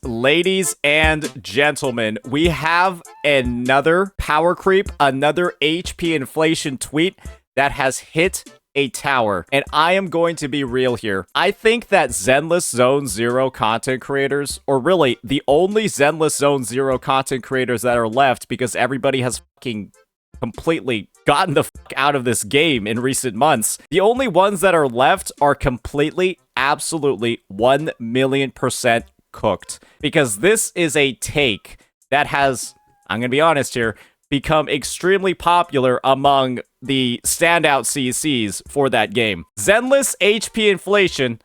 Ladies and gentlemen, we have another power creep, another HP inflation tweet that has hit a tower. And I am going to be real here. I think that Zenless Zone Zero content creators, or really the only Zenless Zone Zero content creators that are left because everybody has fucking completely gotten the fuck out of this game in recent months. The only ones that are left are completely, absolutely 1,000,000% cooked, because this is a take that has, I'm gonna be honest here, become extremely popular among the standout CCs for that game. Zenless HP inflation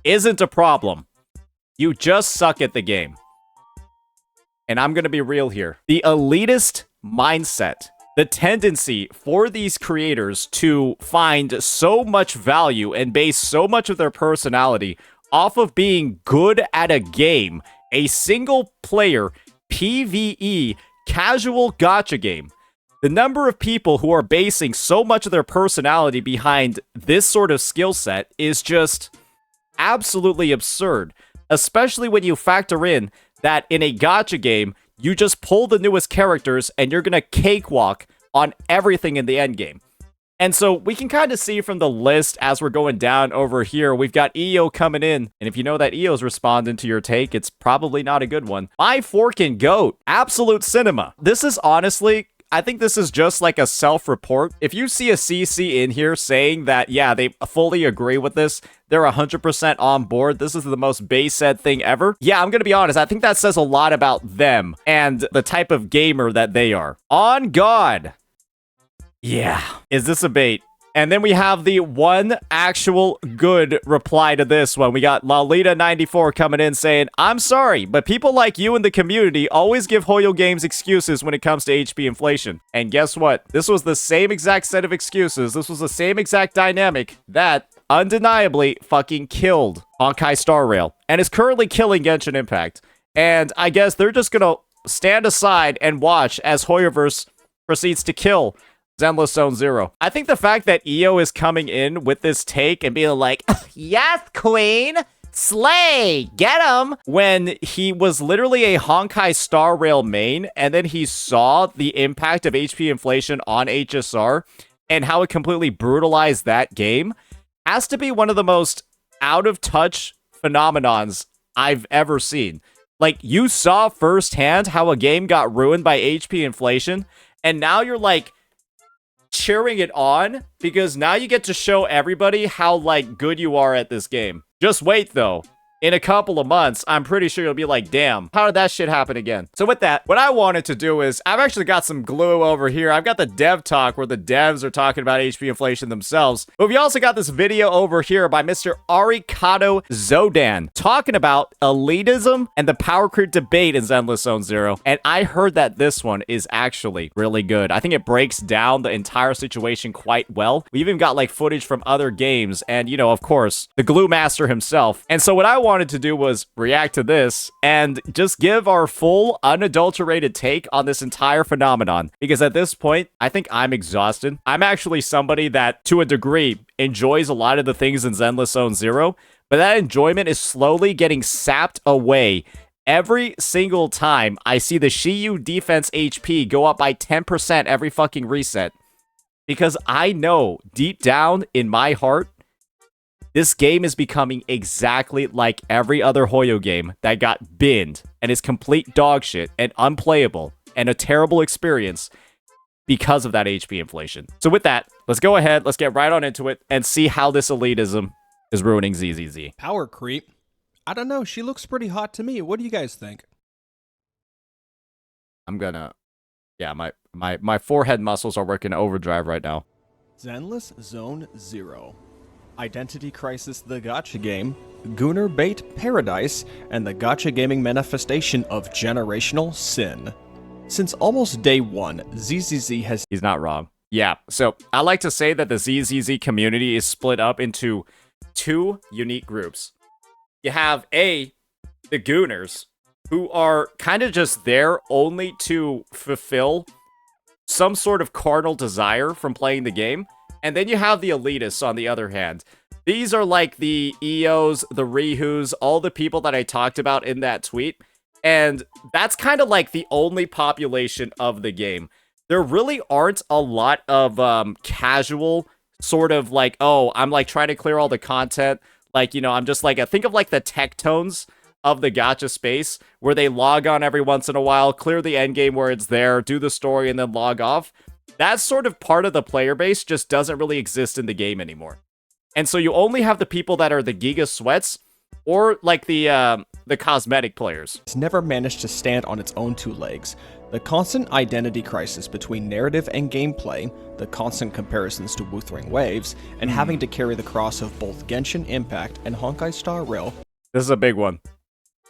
isn't a problem. You just suck at the game. And I'm gonna be real here. The elitist mindset, the tendency for these creators to find so much value and base so much of their personality off of being good at a game, a single player PvE casual gacha game. The number of people who are basing so much of their personality behind this sort of skill set is just absolutely absurd, especially when you factor in that in a gacha game, you just pull the newest characters and you're gonna cakewalk on everything in the endgame. And so we can kind of see from the list as we're going down over here, we've got Iyo coming in. And if you know that Iyo's responding to your take, it's probably not a good one. My forkin' goat, absolute cinema. This is honestly, I think this is just like a self-report. If you see a CC in here saying that, yeah, they fully agree with this, they're 100% on board, this is the most base said thing ever, yeah, I'm gonna be honest, I think that says a lot about them and the type of gamer that they are. On God. Yeah. Is this a bait? And then we have the one actual good reply to this one. We got Lalita94 coming in saying, I'm sorry, but people like you in the community always give Hoyo Games excuses when it comes to HP inflation. And guess what? This was the same exact set of excuses. This was the same exact dynamic that undeniably fucking killed Honkai Star Rail and is currently killing Genshin Impact. And I guess they're just gonna stand aside and watch as Hoyoverse proceeds to kill Zenless Zone Zero. I think the fact that Iyo is coming in with this take and being like, yes, queen, slay, get him, when he was literally a Honkai Star Rail main, and then he saw the impact of HP inflation on HSR and how it completely brutalized that game, has to be one of the most out-of-touch phenomenons I've ever seen. Like, you saw firsthand how a game got ruined by HP inflation, and now you're like, cheering it on because now you get to show everybody how like good you are at this game. Just wait though. In a couple of months, I'm pretty sure you'll be like, damn, how did that shit happen again? So with that, what I wanted to do is, I've actually got some glue over here. I've got the dev talk where the devs are talking about HP inflation themselves. But we also got this video over here by Mr. Arikado Zodan talking about elitism and the power creep debate in Zenless Zone Zero. And I heard that this one is actually really good. I think it breaks down the entire situation quite well. We even got like footage from other games and, you know, of course, the glue master himself. And so what I wanted to do was react to this and just give our full unadulterated take on this entire phenomenon, because at this point I think I'm exhausted. I'm actually somebody that to a degree enjoys a lot of the things in Zenless Zone Zero, but that enjoyment is slowly getting sapped away every single time I see the Shiyu defense HP go up by 10% every fucking reset, because I know deep down in my heart this game is becoming exactly like every other Hoyo game that got binned and is complete dog shit and unplayable and a terrible experience because of that HP inflation. So with that, let's go ahead, let's get right on into it and see how this elitism is ruining ZZZ. Power creep? I don't know, she looks pretty hot to me. What do you guys think? I'm gonna... Yeah, my forehead muscles are working overdrive right now. Zenless Zone Zero. Identity Crisis the Gacha Game, Gunner Bait Paradise, and the gacha gaming manifestation of generational sin. Since almost day one, ZZZ has... He's not wrong. Yeah, so I like to say that the ZZZ community is split up into two unique groups. You have the Gooners, who are kind of just there only to fulfill some sort of carnal desire from playing the game. And then you have the elitists on the other hand, These are like the Iyos, the Rihus, all the people that I talked about in that tweet. And that's kind of like the only population of the game. There really aren't a lot of casual sort of like, oh, I'm like trying to clear all the content. Like, you know, I'm just like, think of like the tech tones of the gacha space where they log on every once in a while, clear the end game where it's there, do the story, and then log off. That sort of part of the player base just doesn't really exist in the game anymore. And so you only have the people that are the Giga Sweats or like the cosmetic players. It's never managed to stand on its own two legs. The constant identity crisis between narrative and gameplay, the constant comparisons to Wuthering Waves, and having to carry the cross of both Genshin Impact and Honkai Star Rail. This is a big one.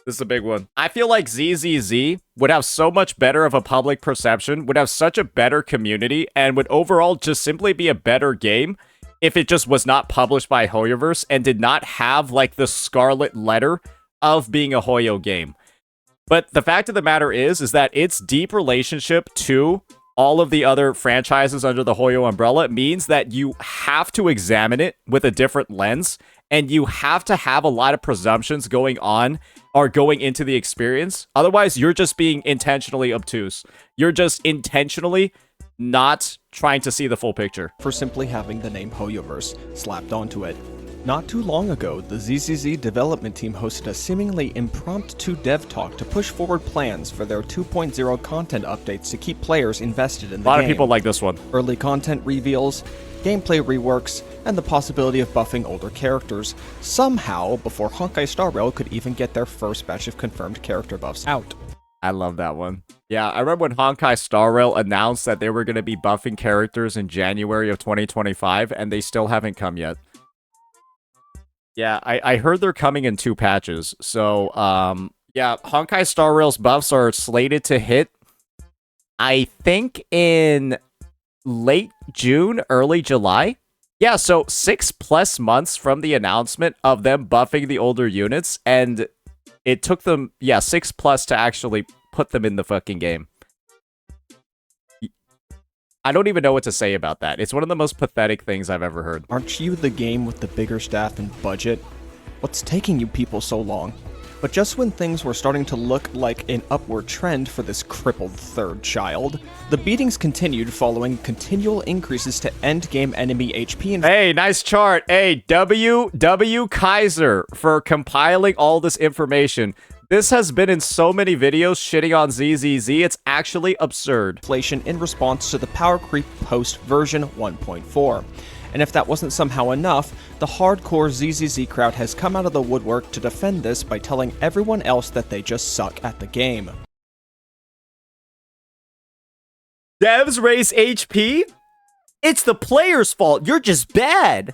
This is a big one. I feel like ZZZ would have so much better of a public perception, would have such a better community, and would overall just simply be a better game if it just was not published by Hoyoverse and did not have like the scarlet letter of being a Hoyo game. But the fact of the matter is that its deep relationship to all of the other franchises under the Hoyo umbrella means that you have to examine it with a different lens, and you have to have a lot of presumptions going on or going into the experience. Otherwise, you're just being intentionally obtuse. You're just intentionally not trying to see the full picture. For simply having the name Hoyoverse slapped onto it. Not too long ago, the ZZZ development team hosted a seemingly impromptu dev talk to push forward plans for their 2.0 content updates to keep players invested in the game. A lot of people like this one. Early content reveals, gameplay reworks, and the possibility of buffing older characters, somehow before Honkai Star Rail could even get their first batch of confirmed character buffs out. I love that one. Yeah, I remember when Honkai Star Rail announced that they were going to be buffing characters in January of 2025, and they still haven't come yet. Yeah, I heard they're coming in 2 patches. So, yeah, Honkai Star Rail's buffs are slated to hit, I think, in late June, early July. Yeah, so 6+ months from the announcement of them buffing the older units, and it took them, yeah, 6+ to actually put them in the fucking game. I don't even know what to say about that. It's one of the most pathetic things I've ever heard. Aren't you the game with the bigger staff and budget? What's taking you people so long? But just when things were starting to look like an upward trend for this crippled third child, the beatings continued following continual increases to endgame enemy HP and— Hey, nice chart. Hey, W Kaiser for compiling all this information. This has been in so many videos shitting on ZZZ, it's actually absurd. Inflation in response to the Power Creep post version 1.4. And if that wasn't somehow enough, the hardcore ZZZ crowd has come out of the woodwork to defend this by telling everyone else that they just suck at the game. Devs raise HP? It's the player's fault. You're just bad.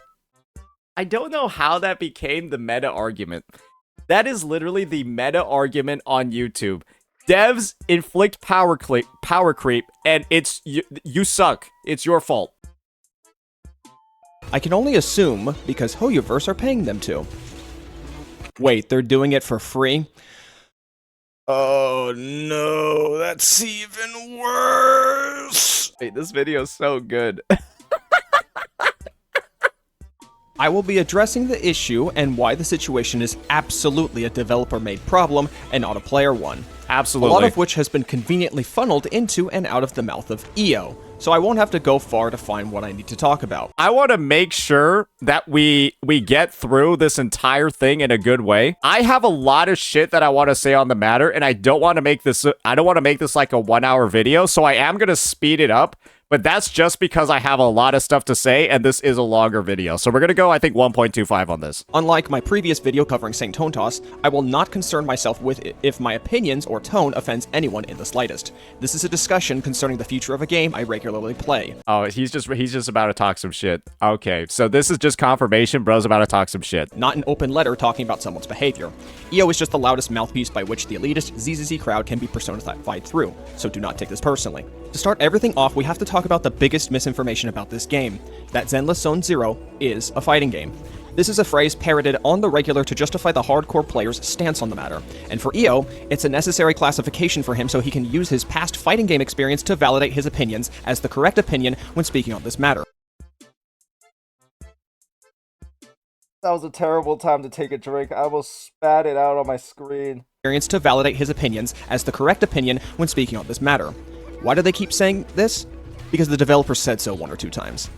I don't know how that became the meta argument. That is literally the meta argument on YouTube. Devs inflict power creep, and it's you suck. It's your fault. I can only assume because Hoyoverse are paying them to. Wait, they're doing it for free? Oh no, that's even worse. Wait, this video is so good. I will be addressing the issue and why the situation is absolutely a developer-made problem and not a player one. Absolutely. A lot of which has been conveniently funneled into and out of the mouth of Iyo, so I won't have to go far to find what I need to talk about. I want to make sure that we get through this entire thing in a good way. I have a lot of shit that I want to say on the matter, and I don't want to make this like a 1-hour video, so I am going to speed it up. But that's just because I have a lot of stuff to say, and this is a longer video. So we're going to go, I think, 1.25 on this. Unlike my previous video covering Saint Tone Toss, I will not concern myself with it if my opinions or tone offends anyone in the slightest. This is a discussion concerning the future of a game I regularly play. Oh, he's just about to talk some shit. Okay, so this is just confirmation bro's about to talk some shit. Not an open letter talking about someone's behavior. Iyo is just the loudest mouthpiece by which the elitist ZZZ crowd can be personified through, so do not take this personally. To start everything off, we have to talk about the biggest misinformation about this game, that Zenless Zone Zero is a fighting game. This is a phrase parroted on the regular to justify the hardcore player's stance on the matter, and for Iyo, it's a necessary classification for him so he can use his past fighting game experience to validate his opinions as the correct opinion when speaking on this matter. That was a terrible time to take a drink. I almost spat it out on my screen. To validate his opinions as the correct opinion when speaking on this matter. Why do they keep saying this? Because the developer said so 1 or 2 times.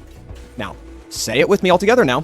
Now, say it with me all together now.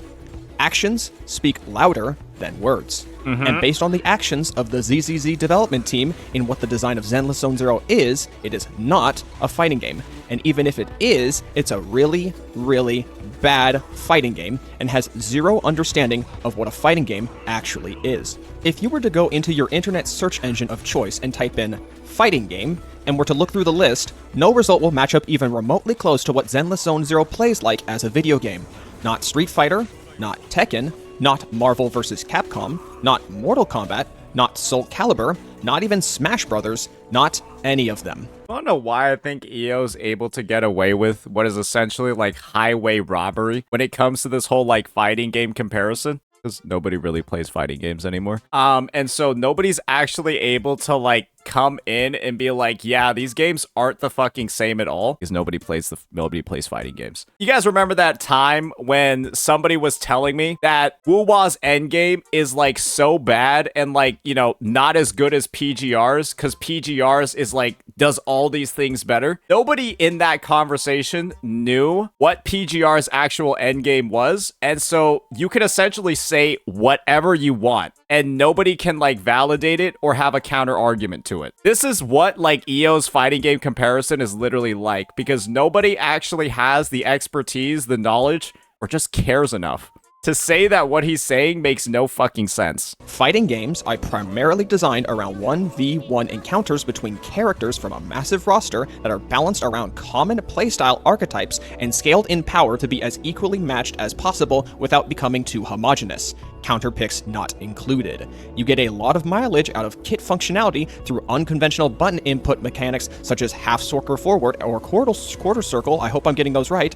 Actions speak louder than words. And based on the actions of the ZZZ development team in what the design of Zenless Zone Zero is, it is not a fighting game. And even if it is, it's a really, really bad fighting game and has zero understanding of what a fighting game actually is. If you were to go into your internet search engine of choice and type in fighting game, and were to look through the list, no result will match up even remotely close to what Zenless Zone Zero plays like as a video game. Not Street Fighter, not Tekken, not Marvel vs. Capcom, not Mortal Kombat, not Soul Calibur, not even Smash Brothers, not any of them. I don't know why I think Iyo's able to get away with what is essentially like highway robbery when it comes to this whole like fighting game comparison. Because nobody really plays fighting games anymore. And so nobody's actually able to like come in and be like, yeah, these games aren't the fucking same at all, because nobody plays fighting games. You guys remember that time when somebody was telling me that WuWa's endgame is like so bad and like, you know, not as good as PGR's, because PGR's is like does all these things better. Nobody in that conversation knew what PGR's actual endgame was, and so you can essentially say whatever you want and nobody can like validate it or have a counter argument to it. This is what like Iyo's fighting game comparison is literally like, because nobody actually has the expertise, the knowledge, or just cares enough to say that what he's saying makes no fucking sense. Fighting games are primarily designed around 1v1 encounters between characters from a massive roster that are balanced around common playstyle archetypes and scaled in power to be as equally matched as possible without becoming too homogenous. Counter picks not included. You get a lot of mileage out of kit functionality through unconventional button input mechanics such as half circle forward or quarter circle, I hope I'm getting those right,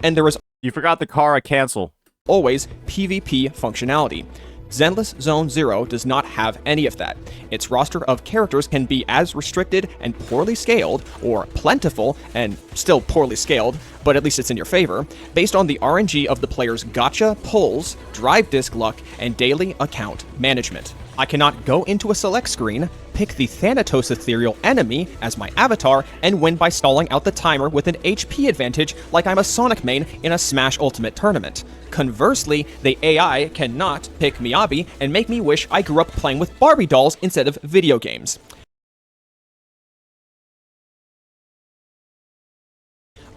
and there is You forgot the Kara cancel. always PvP functionality. Zenless Zone Zero does not have any of that. Its roster of characters can be as restricted and poorly scaled, or plentiful and still poorly scaled, but at least it's in your favor, based on the RNG of the player's gacha pulls, drive disc luck, and daily account management. I cannot go into a select screen, pick the Thanatos ethereal enemy as my avatar, and win by stalling out the timer with an HP advantage like I'm a Sonic main in a Smash Ultimate tournament. Conversely, the AI cannot pick Miyabi and make me wish I grew up playing with Barbie dolls instead of video games.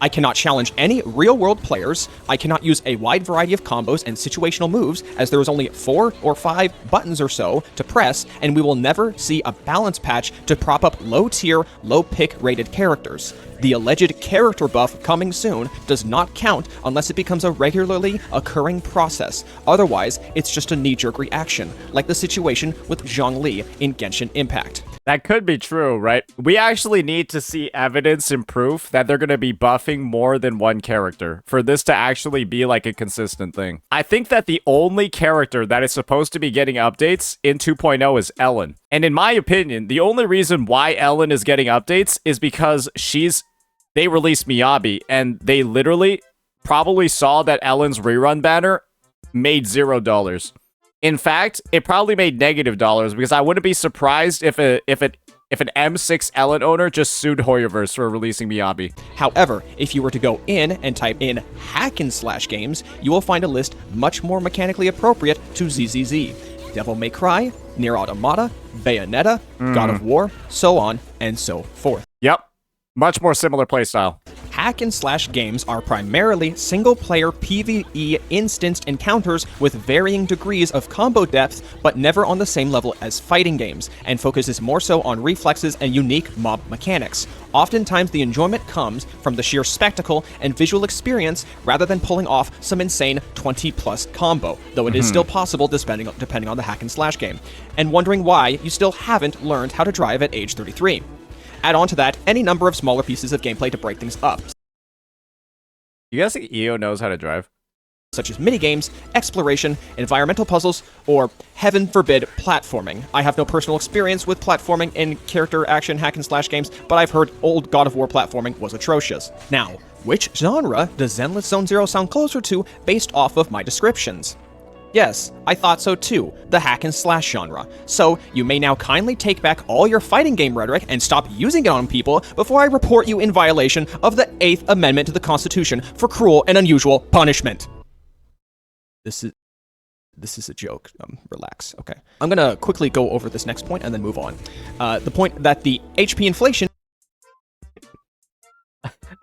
I cannot challenge any real-world players, I cannot use a wide variety of combos and situational moves, as there is only 4 or 5 buttons or so to press, and we will never see a balance patch to prop up low-tier, low-pick rated characters. The alleged character buff coming soon does not count unless it becomes a regularly occurring process. Otherwise, it's just a knee-jerk reaction, like the situation with Zhongli in Genshin Impact. That could be true, right? We actually need to see evidence and proof that they're going to be buffing more than one character for this to actually be like a consistent thing. I think that the only character that is supposed to be getting updates in 2.0 is Ellen. And in my opinion, the only reason why Ellen is getting updates is because they released Miyabi, and they literally probably saw that Ellen's rerun banner made $0. In fact, it probably made -$, because I wouldn't be surprised if an M6 Ellen owner just sued Hoyoverse for releasing Miyabi. However, if you were to go in and type in hack and slash games, you will find a list much more mechanically appropriate to ZZZ. Devil May Cry, Nier Automata, Bayonetta, God of War, so on and so forth. Yep. Much more similar playstyle. Hack and slash games are primarily single-player PvE instanced encounters with varying degrees of combo depth, but never on the same level as fighting games, and focuses more so on reflexes and unique mob mechanics. Oftentimes, the enjoyment comes from the sheer spectacle and visual experience rather than pulling off some insane 20-plus combo, though it is still possible depending on the hack and slash game, and wondering why you still haven't learned how to drive at age 33. Add on to that any number of smaller pieces of gameplay to break things up. You guys think Iyo knows how to drive? Such as minigames, exploration, environmental puzzles, or, heaven forbid, platforming. I have no personal experience with platforming in character action hack and slash games, but I've heard old God of War platforming was atrocious. Now, which genre does Zenless Zone Zero sound closer to based off of my descriptions? Yes, I thought so too, the hack and slash genre. So, you may now kindly take back all your fighting game rhetoric and stop using it on people before I report you in violation of the 8th Amendment to the Constitution for cruel and unusual punishment. This is a joke. Relax. Okay. I'm gonna quickly go over this next point and then move on. The point that the HP inflation...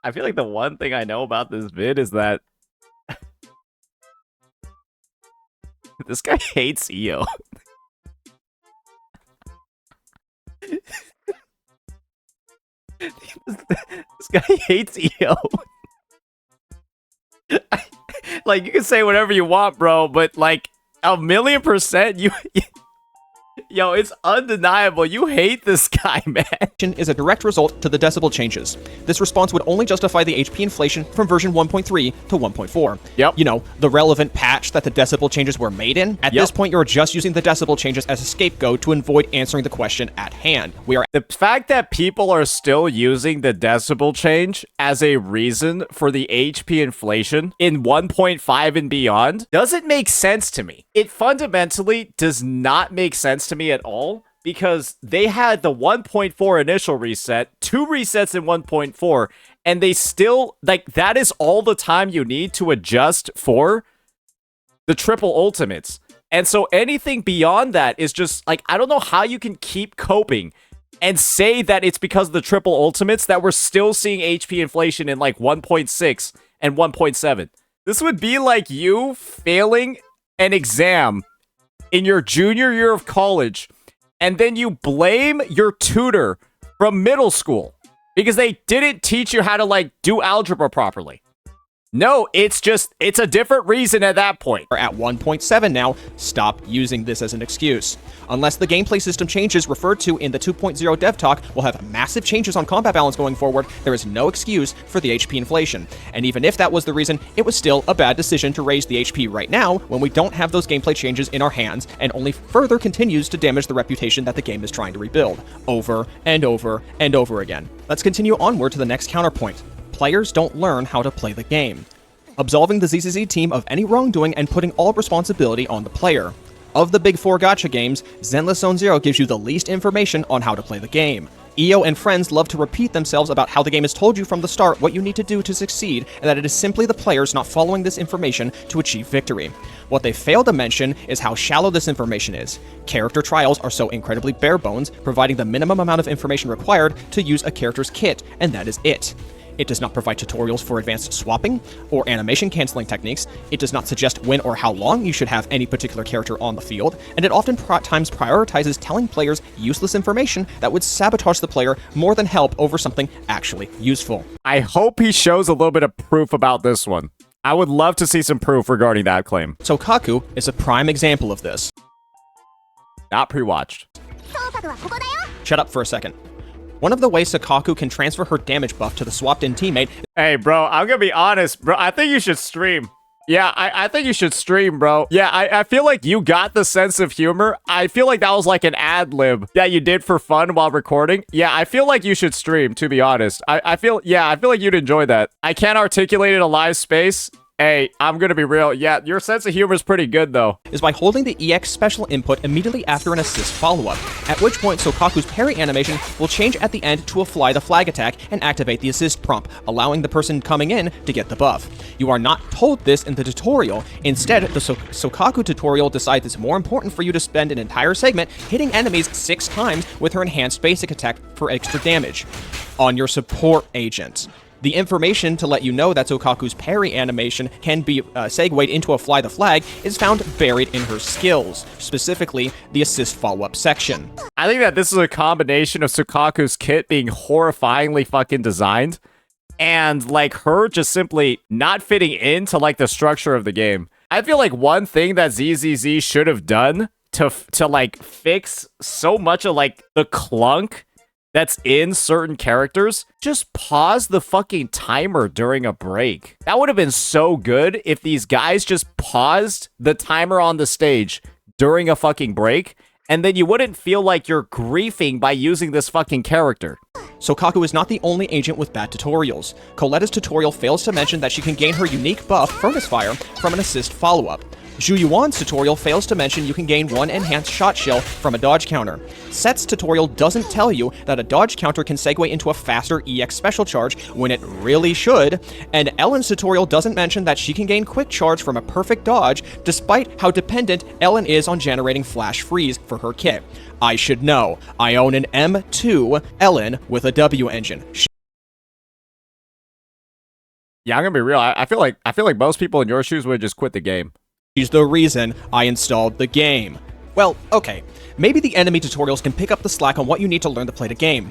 I feel like the one thing I know about this vid is that this guy hates Iyo. This guy hates Iyo. Like, you can say whatever you want, bro, but like 1,000,000%, yo, it's undeniable. You hate this guy, man. Is a direct result to the decibel changes. This response would only justify the HP inflation from version 1.3 to 1.4. Yep. You know, the relevant patch that the decibel changes were made in. At this point, you're just using the decibel changes as a scapegoat to avoid answering the question at hand. The fact that people are still using the decibel change as a reason for the HP inflation in 1.5 and beyond doesn't make sense to me. It fundamentally does not make sense to me at all, because they had the 1.4 initial reset, 2 resets in 1.4, and they still, like, that is all the time you need to adjust for the triple ultimates. And so anything beyond that is just, like, I don't know how you can keep coping and say that it's because of the triple ultimates that we're still seeing HP inflation in, like, 1.6 and 1.7. This would be like you failing an exam in your junior year of college, and then you blame your tutor from middle school because they didn't teach you how to, like, do algebra properly. No, it's a different reason at that point. We're at 1.7 now. Stop using this as an excuse. Unless the gameplay system changes referred to in the 2.0 dev talk will have massive changes on combat balance going forward, there is no excuse for the HP inflation. And even if that was the reason, it was still a bad decision to raise the HP right now when we don't have those gameplay changes in our hands, and only further continues to damage the reputation that the game is trying to rebuild, over and over and over again. Let's continue onward to the next counterpoint. Players don't learn how to play the game. Absolving the ZZZ team of any wrongdoing and putting all responsibility on the player. Of the big 4 gacha games, Zenless Zone Zero gives you the least information on how to play the game. Iyo and friends love to repeat themselves about how the game has told you from the start what you need to do to succeed, and that it is simply the players not following this information to achieve victory. What they fail to mention is how shallow this information is. Character trials are so incredibly bare bones, providing the minimum amount of information required to use a character's kit, and that is it. It does not provide tutorials for advanced swapping or animation canceling techniques. It does not suggest when or how long you should have any particular character on the field, and it often times prioritizes telling players useless information that would sabotage the player more than help over something actually useful. I hope he shows a little bit of proof about this one. I would love to see some proof regarding that claim. Sokaku is a prime example of this. Not pre-watched. Shut up for a second. One of the ways Sokaku can transfer her damage buff to the swapped-in teammate... Hey, bro, I'm gonna be honest, bro. I think you should stream. Yeah, I think you should stream, bro. Yeah, I feel like you got the sense of humor. I feel like that was like an ad-lib that you did for fun while recording. Yeah, I feel like you should stream, to be honest. I feel like you'd enjoy that. I can't articulate it in a live space. Hey, I'm gonna be real. Yeah, your sense of humor is pretty good, though. Is by holding the EX special input immediately after an assist follow-up, at which point Sokaku's parry animation will change at the end to a fly the flag attack and activate the assist prompt, allowing the person coming in to get the buff. You are not told this in the tutorial. Instead, the Sokaku tutorial decides it's more important for you to spend an entire segment hitting enemies 6 times with her enhanced basic attack for extra damage on your support agent. The information to let you know that Sokaku's parry animation can be segued into a fly the flag is found buried in her skills, specifically the assist follow-up section. I think that this is a combination of Sokaku's kit being horrifyingly fucking designed and like her just simply not fitting into like the structure of the game. I feel like one thing that ZZZ should have done to like fix so much of like the clunk that's in certain characters, just pause the fucking timer during a break. That would have been so good if these guys just paused the timer on the stage during a fucking break and then you wouldn't feel like you're griefing by using this fucking character. So Kaku is not the only agent with bad tutorials. Coletta's tutorial fails to mention that she can gain her unique buff, Furnace Fire, from an assist follow-up. Zhu Yuan's tutorial fails to mention you can gain one enhanced shot shell from a dodge counter. Set's tutorial doesn't tell you that a dodge counter can segue into a faster EX special charge when it really should, and Ellen's tutorial doesn't mention that she can gain quick charge from a perfect dodge, despite how dependent Ellen is on generating flash freeze for her kit. I should know. I own an M2 Ellen with a W engine. Yeah, I'm gonna be real. I feel like most people in your shoes would just quit the game. She's the reason I installed the game. Well, okay, maybe the enemy tutorials can pick up the slack on what you need to learn to play the game.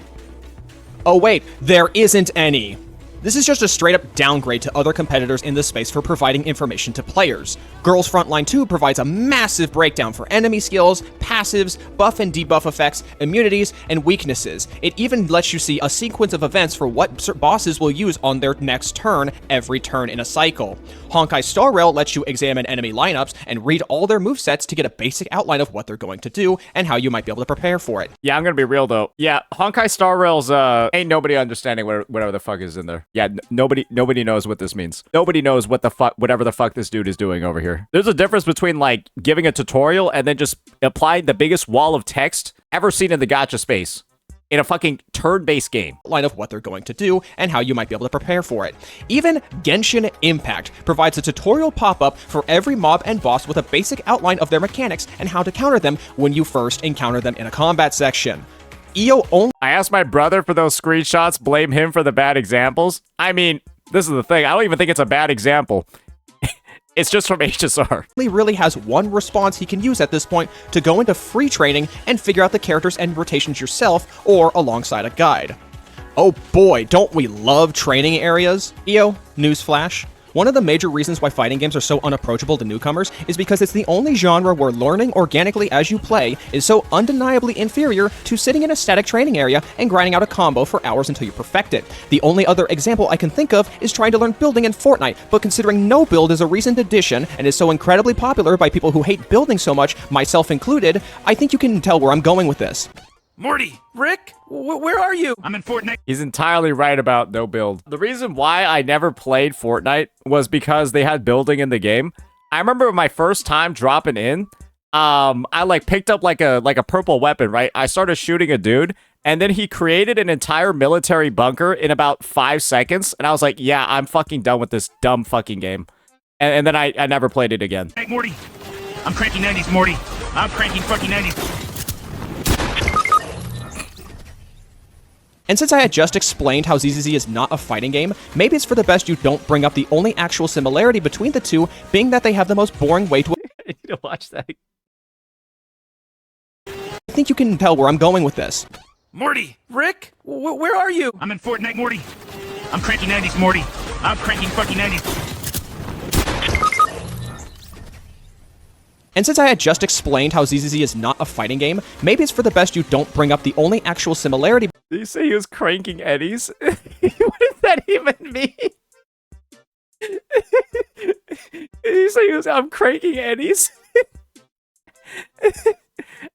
Oh wait, there isn't any! This is just a straight-up downgrade to other competitors in the space for providing information to players. Girls Frontline 2 provides a massive breakdown for enemy skills, passives, buff and debuff effects, immunities, and weaknesses. It even lets you see a sequence of events for what bosses will use on their next turn every turn in a cycle. Honkai Star Rail lets you examine enemy lineups and read all their movesets to get a basic outline of what they're going to do and how you might be able to prepare for it. Yeah, I'm gonna be real though. Yeah, Honkai Star Rail's ain't nobody understanding whatever the fuck is in there. Yeah, nobody knows what this means. Nobody knows what the fuck, whatever the fuck this dude is doing over here. There's a difference between like giving a tutorial and then just applying the biggest wall of text ever seen in the gacha space in a fucking turn-based game. Line of what they're going to do and how you might be able to prepare for it. Even Genshin Impact provides a tutorial pop-up for every mob and boss with a basic outline of their mechanics and how to counter them when you first encounter them in a combat section. Iyo only— I asked my brother for those screenshots, blame him for the bad examples. I mean, this is the thing, I don't even think it's a bad example. It's just from HSR. He really has one response he can use at this point to go into free training and figure out the characters and rotations yourself or alongside a guide. Oh boy, don't we love training areas? Iyo, newsflash. One of the major reasons why fighting games are so unapproachable to newcomers is because it's the only genre where learning organically as you play is so undeniably inferior to sitting in a static training area and grinding out a combo for hours until you perfect it. The only other example I can think of is trying to learn building in Fortnite, but considering no build is a recent addition and is so incredibly popular by people who hate building so much, myself included, I think you can tell where I'm going with this. Morty! Rick? Where are you? I'm in Fortnite. He's entirely right about no build. The reason why I never played Fortnite was because they had building in the game. I remember my first time dropping in, I like picked up like a purple weapon, right? I started shooting a dude, and then he created an entire military bunker in about 5 seconds, and I was like, yeah, I'm fucking done with this dumb fucking game. And then I never played it again. Hey, Morty. I'm cranking 90s, Morty. I'm cranking fucking 90s. And since I had just explained how ZZZ is not a fighting game, maybe it's for the best you don't bring up the only actual similarity between the two being that they have the most boring way to— I need to watch that. I think you can tell where I'm going with this. Morty! Rick? Where are you? I'm in Fortnite, Morty. I'm cranking 90s, Morty. I'm cranking fucking 90s. And since I had just explained how ZZZ is not a fighting game, maybe it's for the best you don't bring up the only actual similarity— Did you say he was cranking eddies? What does that even mean? Did you say I'm cranking eddies?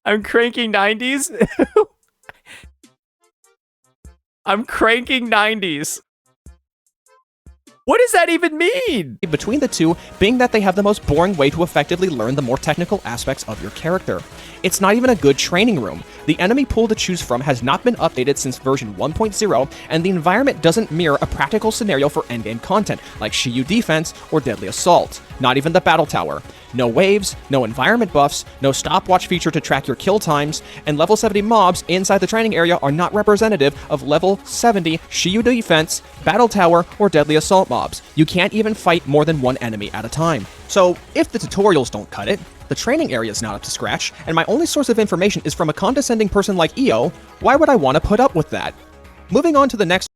I'm cranking 90s? I'm cranking 90s. What does that even mean? Between the two being that they have the most boring way to effectively learn the more technical aspects of your character. It's not even a good training room. The enemy pool to choose from has not been updated since version 1.0, and the environment doesn't mirror a practical scenario for endgame content, like Shiyu Defense or Deadly Assault. Not even the Battle Tower. No waves, no environment buffs, no stopwatch feature to track your kill times, and level 70 mobs inside the training area are not representative of level 70 Shiyu Defense, Battle Tower, or Deadly Assault mobs. You can't even fight more than one enemy at a time. So, if the tutorials don't cut it, the training area is not up to scratch, and my only source of information is from a condescending person like Iyo, why would I want to put up with that? Moving on to the next—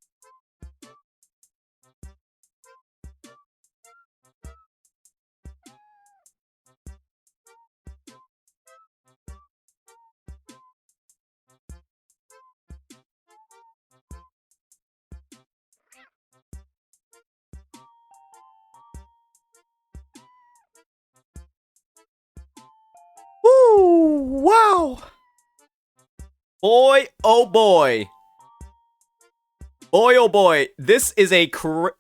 Ooh, wow. Boy, oh boy. Boy, oh boy. This is a Bro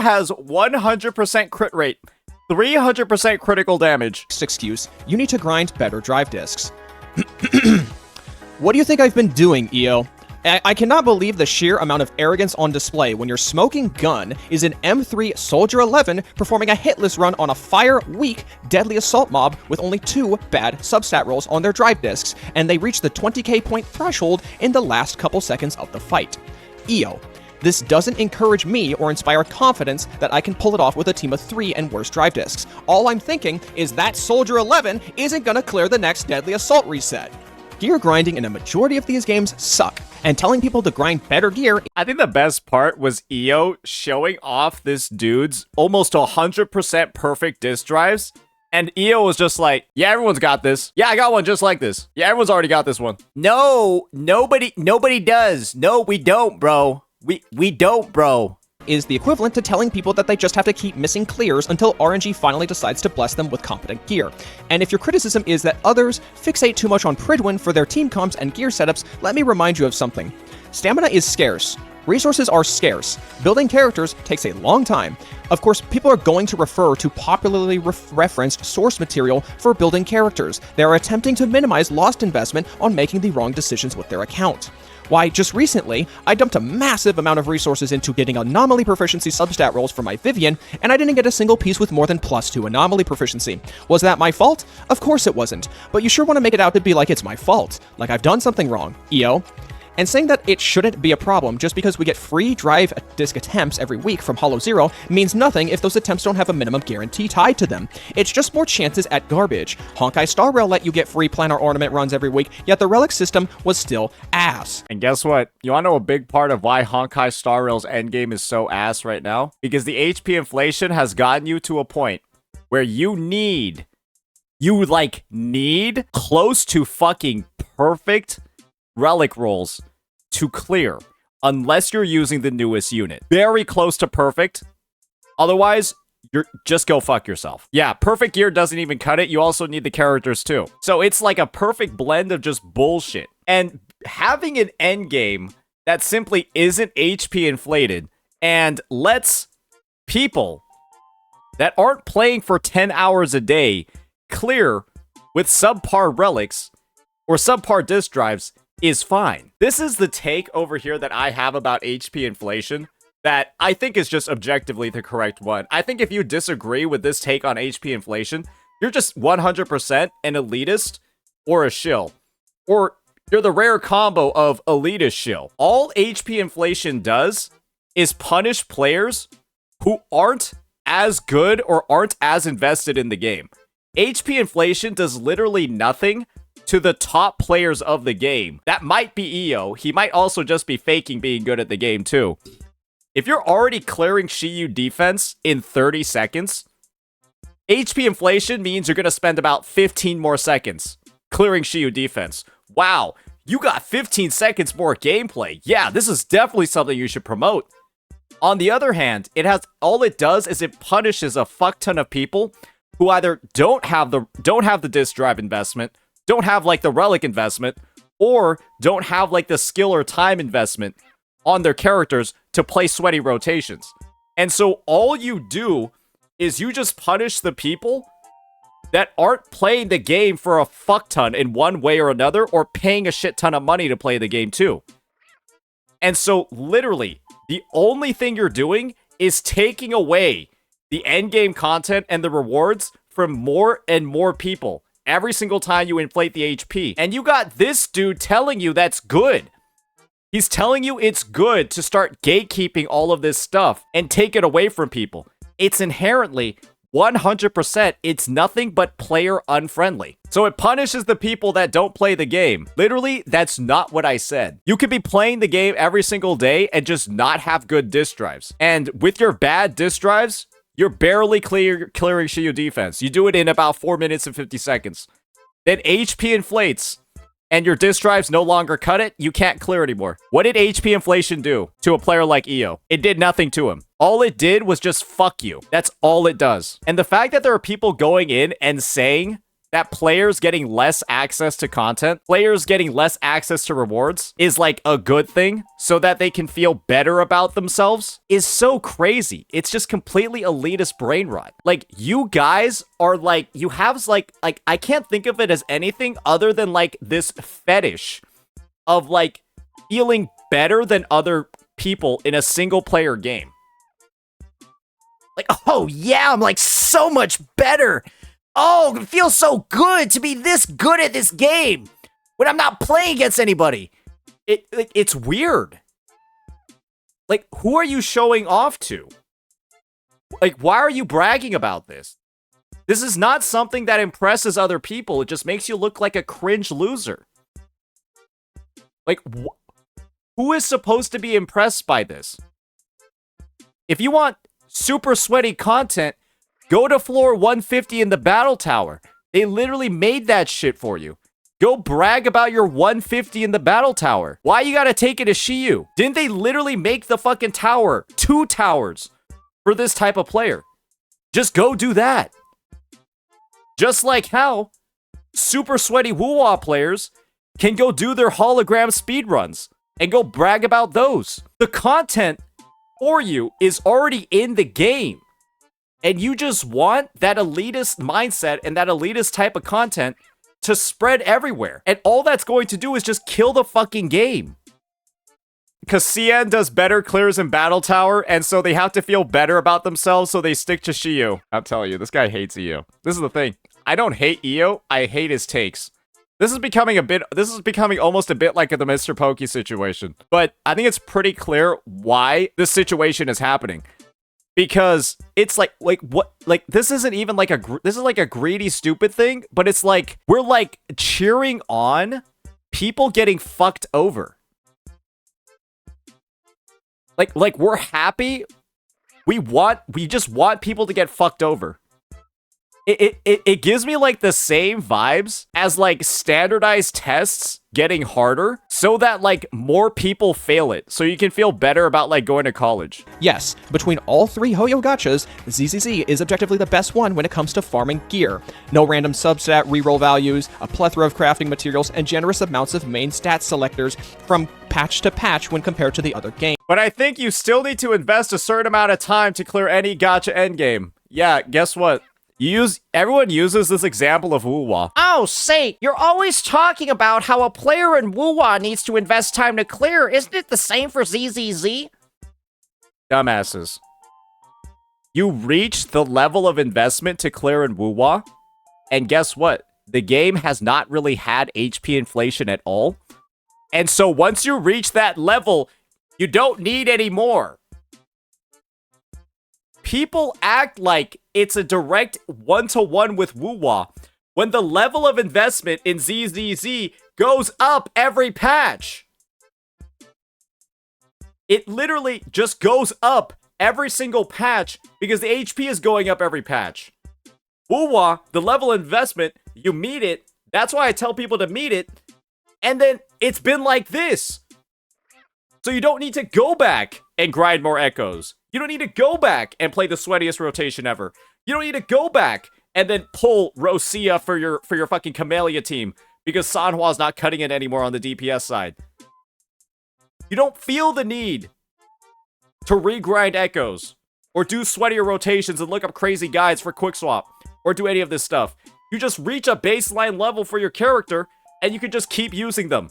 has 100% crit rate. 300% critical damage. Excuse, you need to grind better drive discs. What do you think I've been doing, Iyo? I cannot believe the sheer amount of arrogance on display when your smoking gun is an M3 Soldier 11 performing a hitless run on a fire-weak deadly assault mob with only 2 bad substat rolls on their drive discs, and they reach the 20k point threshold in the last couple seconds of the fight. Iyo, this doesn't encourage me or inspire confidence that I can pull it off with a team of 3 and worse drive discs. All I'm thinking is that Soldier 11 isn't gonna clear the next deadly assault reset. Gear grinding in a majority of these games suck, and telling people to grind better gear. I think the best part was Iyo showing off this dude's almost 100% perfect disc drives, and Iyo was just like, yeah, everyone's got this. Yeah, I got one just like this. Yeah, everyone's already got this one. No, nobody does. No, we don't, bro. We don't, bro. Is the equivalent to telling people that they just have to keep missing clears until RNG finally decides to bless them with competent gear. And if your criticism is that others fixate too much on Pridwin for their team comps and gear setups, let me remind you of something. Stamina is scarce. Resources are scarce. Building characters takes a long time. Of course, people are going to refer to popularly referenced source material for building characters. They are attempting to minimize lost investment on making the wrong decisions with their account. Why, just recently, I dumped a massive amount of resources into getting anomaly proficiency substat rolls for my Vivian, and I didn't get a single piece with more than +2 anomaly proficiency. Was that my fault? Of course it wasn't, but you sure want to make it out to be like it's my fault, like I've done something wrong, Iyo. And saying that it shouldn't be a problem just because we get free drive disc attempts every week from Hollow Zero means nothing if those attempts don't have a minimum guarantee tied to them. It's just more chances at garbage. Honkai Star Rail let you get free planar ornament runs every week, yet the relic system was still ass. And guess what? You wanna know a big part of why Honkai Star Rail's endgame is so ass right now? Because the HP inflation has gotten you to a point where you need close to fucking perfect relic rolls to clear, unless you're using the newest unit. Very close to perfect. Otherwise, you're just go fuck yourself. Yeah, perfect gear doesn't even cut it. You also need the characters too. So it's like a perfect blend of just bullshit. And having an end game that simply isn't HP inflated and lets people that aren't playing for 10 hours a day clear with subpar relics or subpar disk drives is fine. This is the take over here that I have about HP inflation that I think is just objectively the correct one. I think if you disagree with this take on HP inflation, you're just 100% an elitist or a shill. Or you're the rare combo of elitist shill. All HP inflation does is punish players who aren't as good or aren't as invested in the game. HP inflation does literally nothing to the top players of the game. That might be Iyo. He might also just be faking being good at the game too. If you're already clearing Shiyu defense in 30 seconds, HP inflation means you're going to spend about 15 more seconds clearing Shiyu defense. Wow, you got 15 seconds more gameplay. Yeah, this is definitely something you should promote. On the other hand, all it does is it punishes a fuck ton of people who either don't have the disk drive investment, don't have like the relic investment, or don't have like the skill or time investment on their characters to play sweaty rotations. And so all you do is you just punish the people that aren't playing the game for a fuck ton in one way or another, or paying a shit ton of money to play the game too. And so literally, the only thing you're doing is taking away the endgame content and the rewards from more and more people every single time you inflate the HP. And you got this dude telling you that's good. He's telling you it's good to start gatekeeping all of this stuff and take it away from people. It's inherently 100%, it's nothing but player unfriendly. So it punishes the people that don't play the game. Literally, that's not what I said. You could be playing the game every single day and just not have good disk drives. And with your bad disk drives, you're barely clearing Shiyu defense. You do it in about 4 minutes and 50 seconds. Then HP inflates, and your disk drives no longer cut it, you can't clear anymore. What did HP inflation do to a player like Iyo? It did nothing to him. All it did was just fuck you. That's all it does. And the fact that there are people going in and saying that players getting less access to content, players getting less access to rewards is like a good thing so that they can feel better about themselves is so crazy. It's just completely elitist brain rot. Like, you guys are like, you have like I can't think of it as anything other than like this fetish of like feeling better than other people in a single player game. Like, oh yeah, I'm like so much better. Oh, it feels so good to be this good at this game when I'm not playing against anybody. It's weird. Like, who are you showing off to? Like, why are you bragging about this? This is not something that impresses other people. It just makes you look like a cringe loser. Like, who is supposed to be impressed by this? If you want super sweaty content, go to floor 150 in the battle tower. They literally made that shit for you. Go brag about your 150 in the battle tower. Why you gotta take it to Shiyu? Didn't they literally make the fucking tower 2 towers for this type of player? Just go do that. Just like how super sweaty WuWa players can go do their hologram speedruns and go brag about those. The content for you is already in the game. And you just want that elitist mindset and that elitist type of content to spread everywhere. And all that's going to do is just kill the fucking game. Because CN does better clears in Battle Tower, and so they have to feel better about themselves, so they stick to Shiyu. I'm telling you, this guy hates Iyo. This is the thing. I don't hate Iyo, I hate his takes. This is becoming almost a bit like the Mr. Pokey situation. But I think it's pretty clear why this situation is happening. Because it's like what, like, this isn't even like this is like a greedy, stupid thing, but it's like, we're like cheering on people getting fucked over. Like we're happy. We just want people to get fucked over. It gives me like the same vibes as like standardized tests getting harder so that like more people fail it, so you can feel better about like going to college. Yes, between all 3 Hoyo gachas, ZZZ is objectively the best one when it comes to farming gear. No random substat reroll values, a plethora of crafting materials, and generous amounts of main stat selectors from patch to patch when compared to the other games. But I think you still need to invest a certain amount of time to clear any gacha endgame. Yeah, guess what? Everyone uses this example of WuWa. Oh, say, you're always talking about how a player in WuWa needs to invest time to clear. Isn't it the same for ZZZ? Dumbasses. You reach the level of investment to clear in WuWa, and guess what? The game has not really had HP inflation at all. And so once you reach that level, you don't need any more. People act like it's a direct one-to-one with WuWa when the level of investment in ZZZ goes up every patch. It literally just goes up every single patch because the HP is going up every patch. WuWa, the level of investment, you meet it. That's why I tell people to meet it. And then it's been like this. So you don't need to go back and grind more echoes. You don't need to go back and play the sweatiest rotation ever. You don't need to go back and then pull Rosia for your fucking Camellia team because Sanhwa's not cutting it anymore on the DPS side. You don't feel the need to regrind echoes or do sweatier rotations and look up crazy guides for quick swap or do any of this stuff. You just reach a baseline level for your character and you can just keep using them.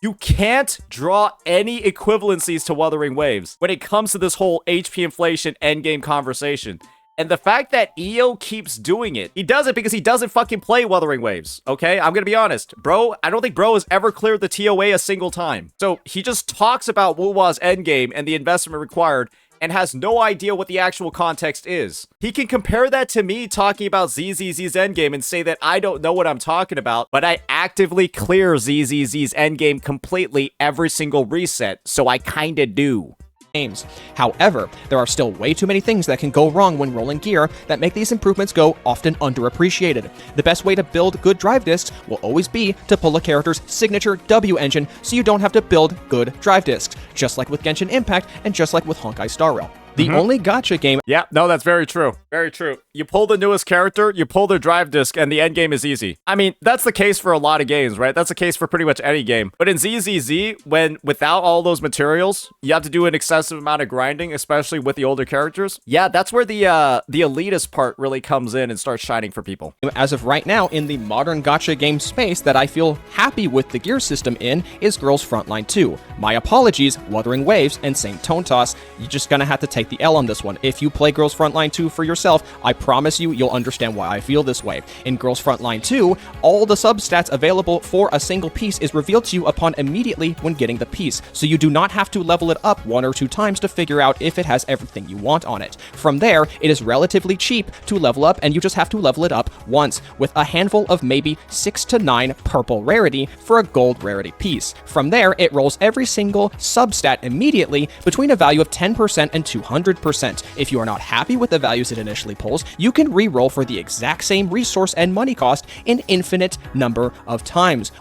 You can't draw any equivalencies to Wuthering Waves when it comes to this whole HP inflation endgame conversation. And the fact that Iyo keeps doing it, he does it because he doesn't fucking play Wuthering Waves, okay? I'm gonna be honest. Bro, I don't think bro has ever cleared the TOA a single time. So he just talks about WuWa's endgame and the investment required and has no idea what the actual context is. He can compare that to me talking about ZZZ's endgame and say that I don't know what I'm talking about, but I actively clear ZZZ's endgame completely every single reset, so I kinda do. Games. However, there are still way too many things that can go wrong when rolling gear that make these improvements go often underappreciated. The best way to build good drive discs will always be to pull a character's signature W engine so you don't have to build good drive discs, just like with Genshin Impact and just like with Honkai Star Rail. The only gacha game... Yeah, no, that's very true. Very true. You pull the newest character, you pull their drive disc, and the end game is easy. I mean, that's the case for a lot of games, right? That's the case for pretty much any game. But in ZZZ, when without all those materials, you have to do an excessive amount of grinding, especially with the older characters. Yeah, that's where the elitist part really comes in and starts shining for people. As of right now, in the modern gacha game space that I feel happy with the gear system in is Girls Frontline 2. My apologies, Wuthering Waves and Saint Tone Toss. You're just gonna have to take the L on this one. If you play Girls Frontline 2 for yourself, I promise you'll understand why I feel this way. In Girls Frontline 2, all the substats available for a single piece is revealed to you upon immediately when getting the piece, so you do not have to level it up 1 or 2 times to figure out if it has everything you want on it. From there, it is relatively cheap to level up, and you just have to level it up once, with a handful of maybe 6 to 9 purple rarity for a gold rarity piece. From there, it rolls every single substat immediately between a value of 10% and 200%. If you are not happy with the values it initially pulls, you can re-roll for the exact same resource and money cost an infinite number of times.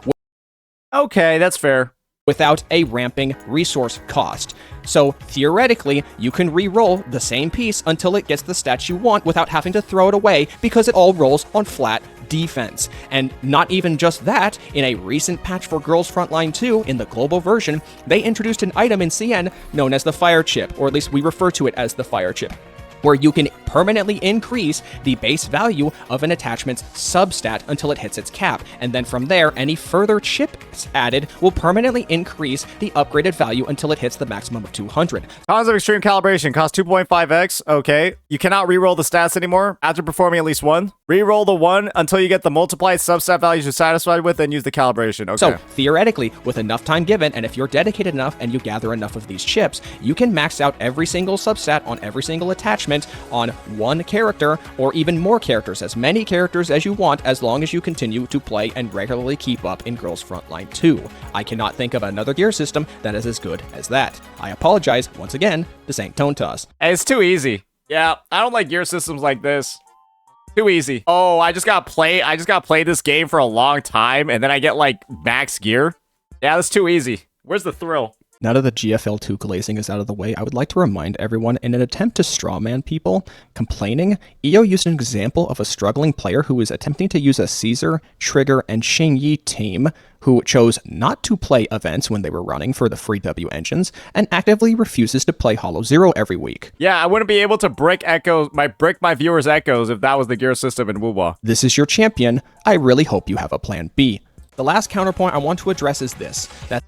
Okay, that's fair. Without a ramping resource cost. So theoretically, you can re-roll the same piece until it gets the stats you want without having to throw it away because it all rolls on flat defense. And not even just that, in a recent patch for Girls Frontline 2, in the global version, they introduced an item in CN known as the Fire Chip, or at least we refer to it as the Fire Chip, where you can permanently increase the base value of an attachment's substat until it hits its cap, and then from there, any further chips added will permanently increase the upgraded value until it hits the maximum of 200. Cons of extreme calibration cost 2.5x. Okay. You cannot reroll the stats anymore after performing at least one. Reroll the one until you get the multiplied substat values you're satisfied with, and use the calibration. Okay. So, theoretically, with enough time given, and if you're dedicated enough and you gather enough of these chips, you can max out every single substat on every single attachment on one character, or even more characters, as many characters as you want, as long as you continue to play and regularly keep up in Girls Frontline 2. I cannot think of another gear system that is as good as that. I apologize, once again, to Saint Tone Toss. It's too easy. Yeah, I don't like gear systems like this. Too easy. Oh, I just got play this game for a long time, and then I get, like, max gear? Yeah, that's too easy. Where's the thrill? Now that the GFL2 glazing is out of the way, I would like to remind everyone, in an attempt to strawman people complaining, Iyo used an example of a struggling player who was attempting to use a Caesar, Trigger, and Xingyi team who chose not to play events when they were running for the free W engines and actively refuses to play Hollow Zero every week. Yeah, I wouldn't be able to brick my viewers' echoes if that was the gear system in WuWa. This is your champion. I really hope you have a plan B. The last counterpoint I want to address is this, that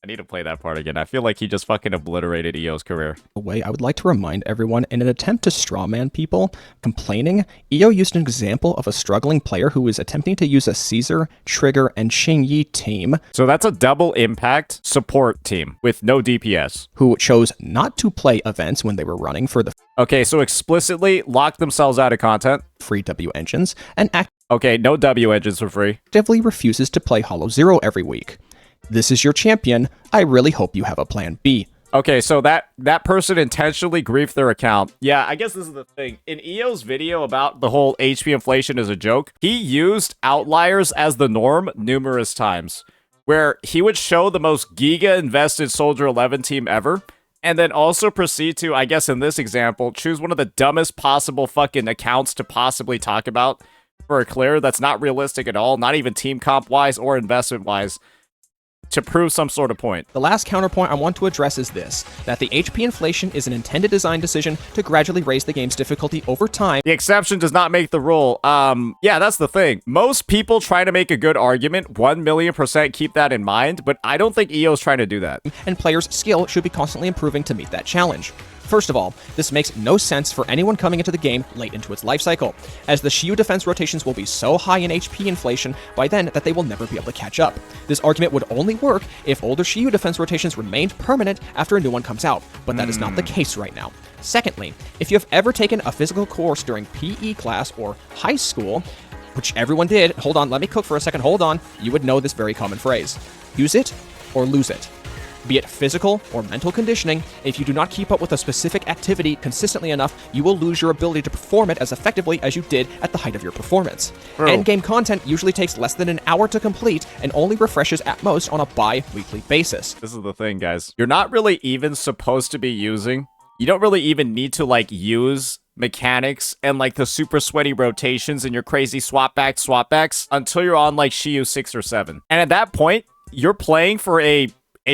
I need to play that part again. I feel like he just fucking obliterated Iyo's career. I would like to remind everyone, in an attempt to strawman people complaining, Iyo used an example of a struggling player who was attempting to use a Caesar, Trigger, and Xingyi team. So that's a double impact support team with no DPS. Who chose not to play events when they were running for the Okay, so explicitly locked themselves out of content. Free W engines and Okay, no W engines for free. Actively refuses to play Hollow Zero every week. This is your champion. I really hope you have a plan B. Okay, so that person intentionally griefed their account. Yeah, I guess this is the thing. In Iyo's video about the whole HP inflation as a joke, he used outliers as the norm numerous times, where he would show the most giga-invested Soldier 11 team ever, and then also proceed to, I guess in this example, choose one of the dumbest possible fucking accounts to possibly talk about for a clear that's not realistic at all, not even team comp-wise or investment-wise, to prove some sort of point. The last counterpoint I want to address is this, that the HP inflation is an intended design decision to gradually raise the game's difficulty over time. The exception does not make the rule. Yeah, that's the thing. Most people try to make a good argument, 1,000,000% keep that in mind, but I don't think Iyo's trying to do that. And players' skill should be constantly improving to meet that challenge. First of all, this makes no sense for anyone coming into the game late into its life cycle, as the Shiyu defense rotations will be so high in HP inflation by then that they will never be able to catch up. This argument would only work if older Shiyu defense rotations remained permanent after a new one comes out, but that is not the case right now. Secondly, if you have ever taken a physical course during PE class or high school, which everyone did, hold on, let me cook for a second, hold on, you would know this very common phrase. Use it or lose it. be it physical or mental conditioning. If you do not keep up with a specific activity consistently enough, you will lose your ability to perform it as effectively as you did at the height of your performance. True. Endgame content usually takes less than an hour to complete and only refreshes at most on a bi-weekly basis. This is the thing, guys. You're not really even supposed to be using. You don't really even need to, like, use mechanics and, like, the super sweaty rotations and your crazy swapbacks until you're on, like, Shiyu 6 or 7. And at that point, you're playing for a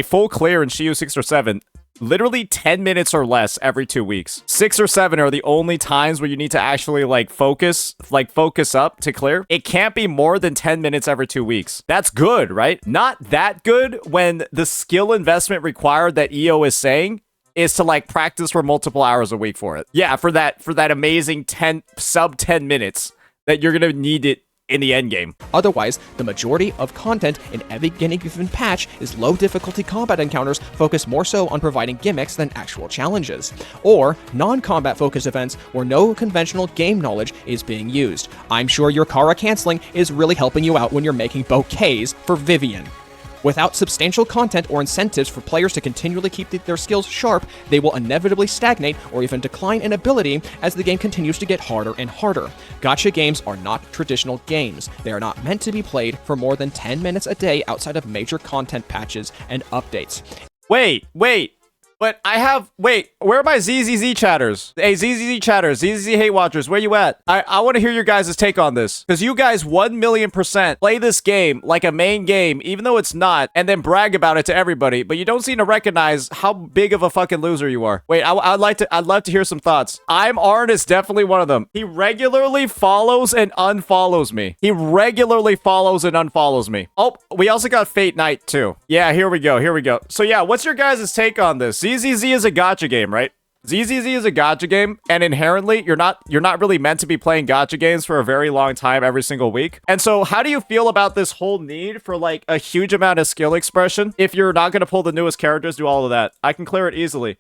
full clear in Shiyu 6 or 7. Literally 10 minutes or less every 2 weeks. 6 or 7 are the only times where you need to actually, like, focus up to clear. It can't be more than 10 minutes every 2 weeks. That's good, right? Not that good when the skill investment required that Iyo is saying is to, like, practice for multiple hours a week for it. Yeah, for that amazing sub 10 minutes that you're gonna need it in the end game. Otherwise, the majority of content in every given patch is low difficulty combat encounters focused more so on providing gimmicks than actual challenges, or non-combat focused events where no conventional game knowledge is being used. I'm sure your Kara canceling is really helping you out when you're making bouquets for Vivian. Without substantial content or incentives for players to continually keep their skills sharp, they will inevitably stagnate or even decline in ability as the game continues to get harder and harder. Gacha games are not traditional games. They are not meant to be played for more than 10 minutes a day outside of major content patches and updates. Wait. But where are my ZZZ chatters? Hey, ZZZ chatters, ZZZ hate watchers, where you at? I want to hear your guys' take on this. Because you guys 1,000,000% play this game like a main game, even though it's not, and then brag about it to everybody, but you don't seem to recognize how big of a fucking loser you are. Wait, I'd love to hear some thoughts. Arn is definitely one of them. He regularly follows and unfollows me. Oh, we also got Fate Night too. Yeah, here we go. So yeah, what's your guys' take on this? ZZZ is a gacha game, right? ZZZ is a gacha game, and inherently, you're not really meant to be playing gacha games for a very long time every single week. And so, how do you feel about this whole need for, like, a huge amount of skill expression if you're not going to pull the newest characters, do all of that? I can clear it easily.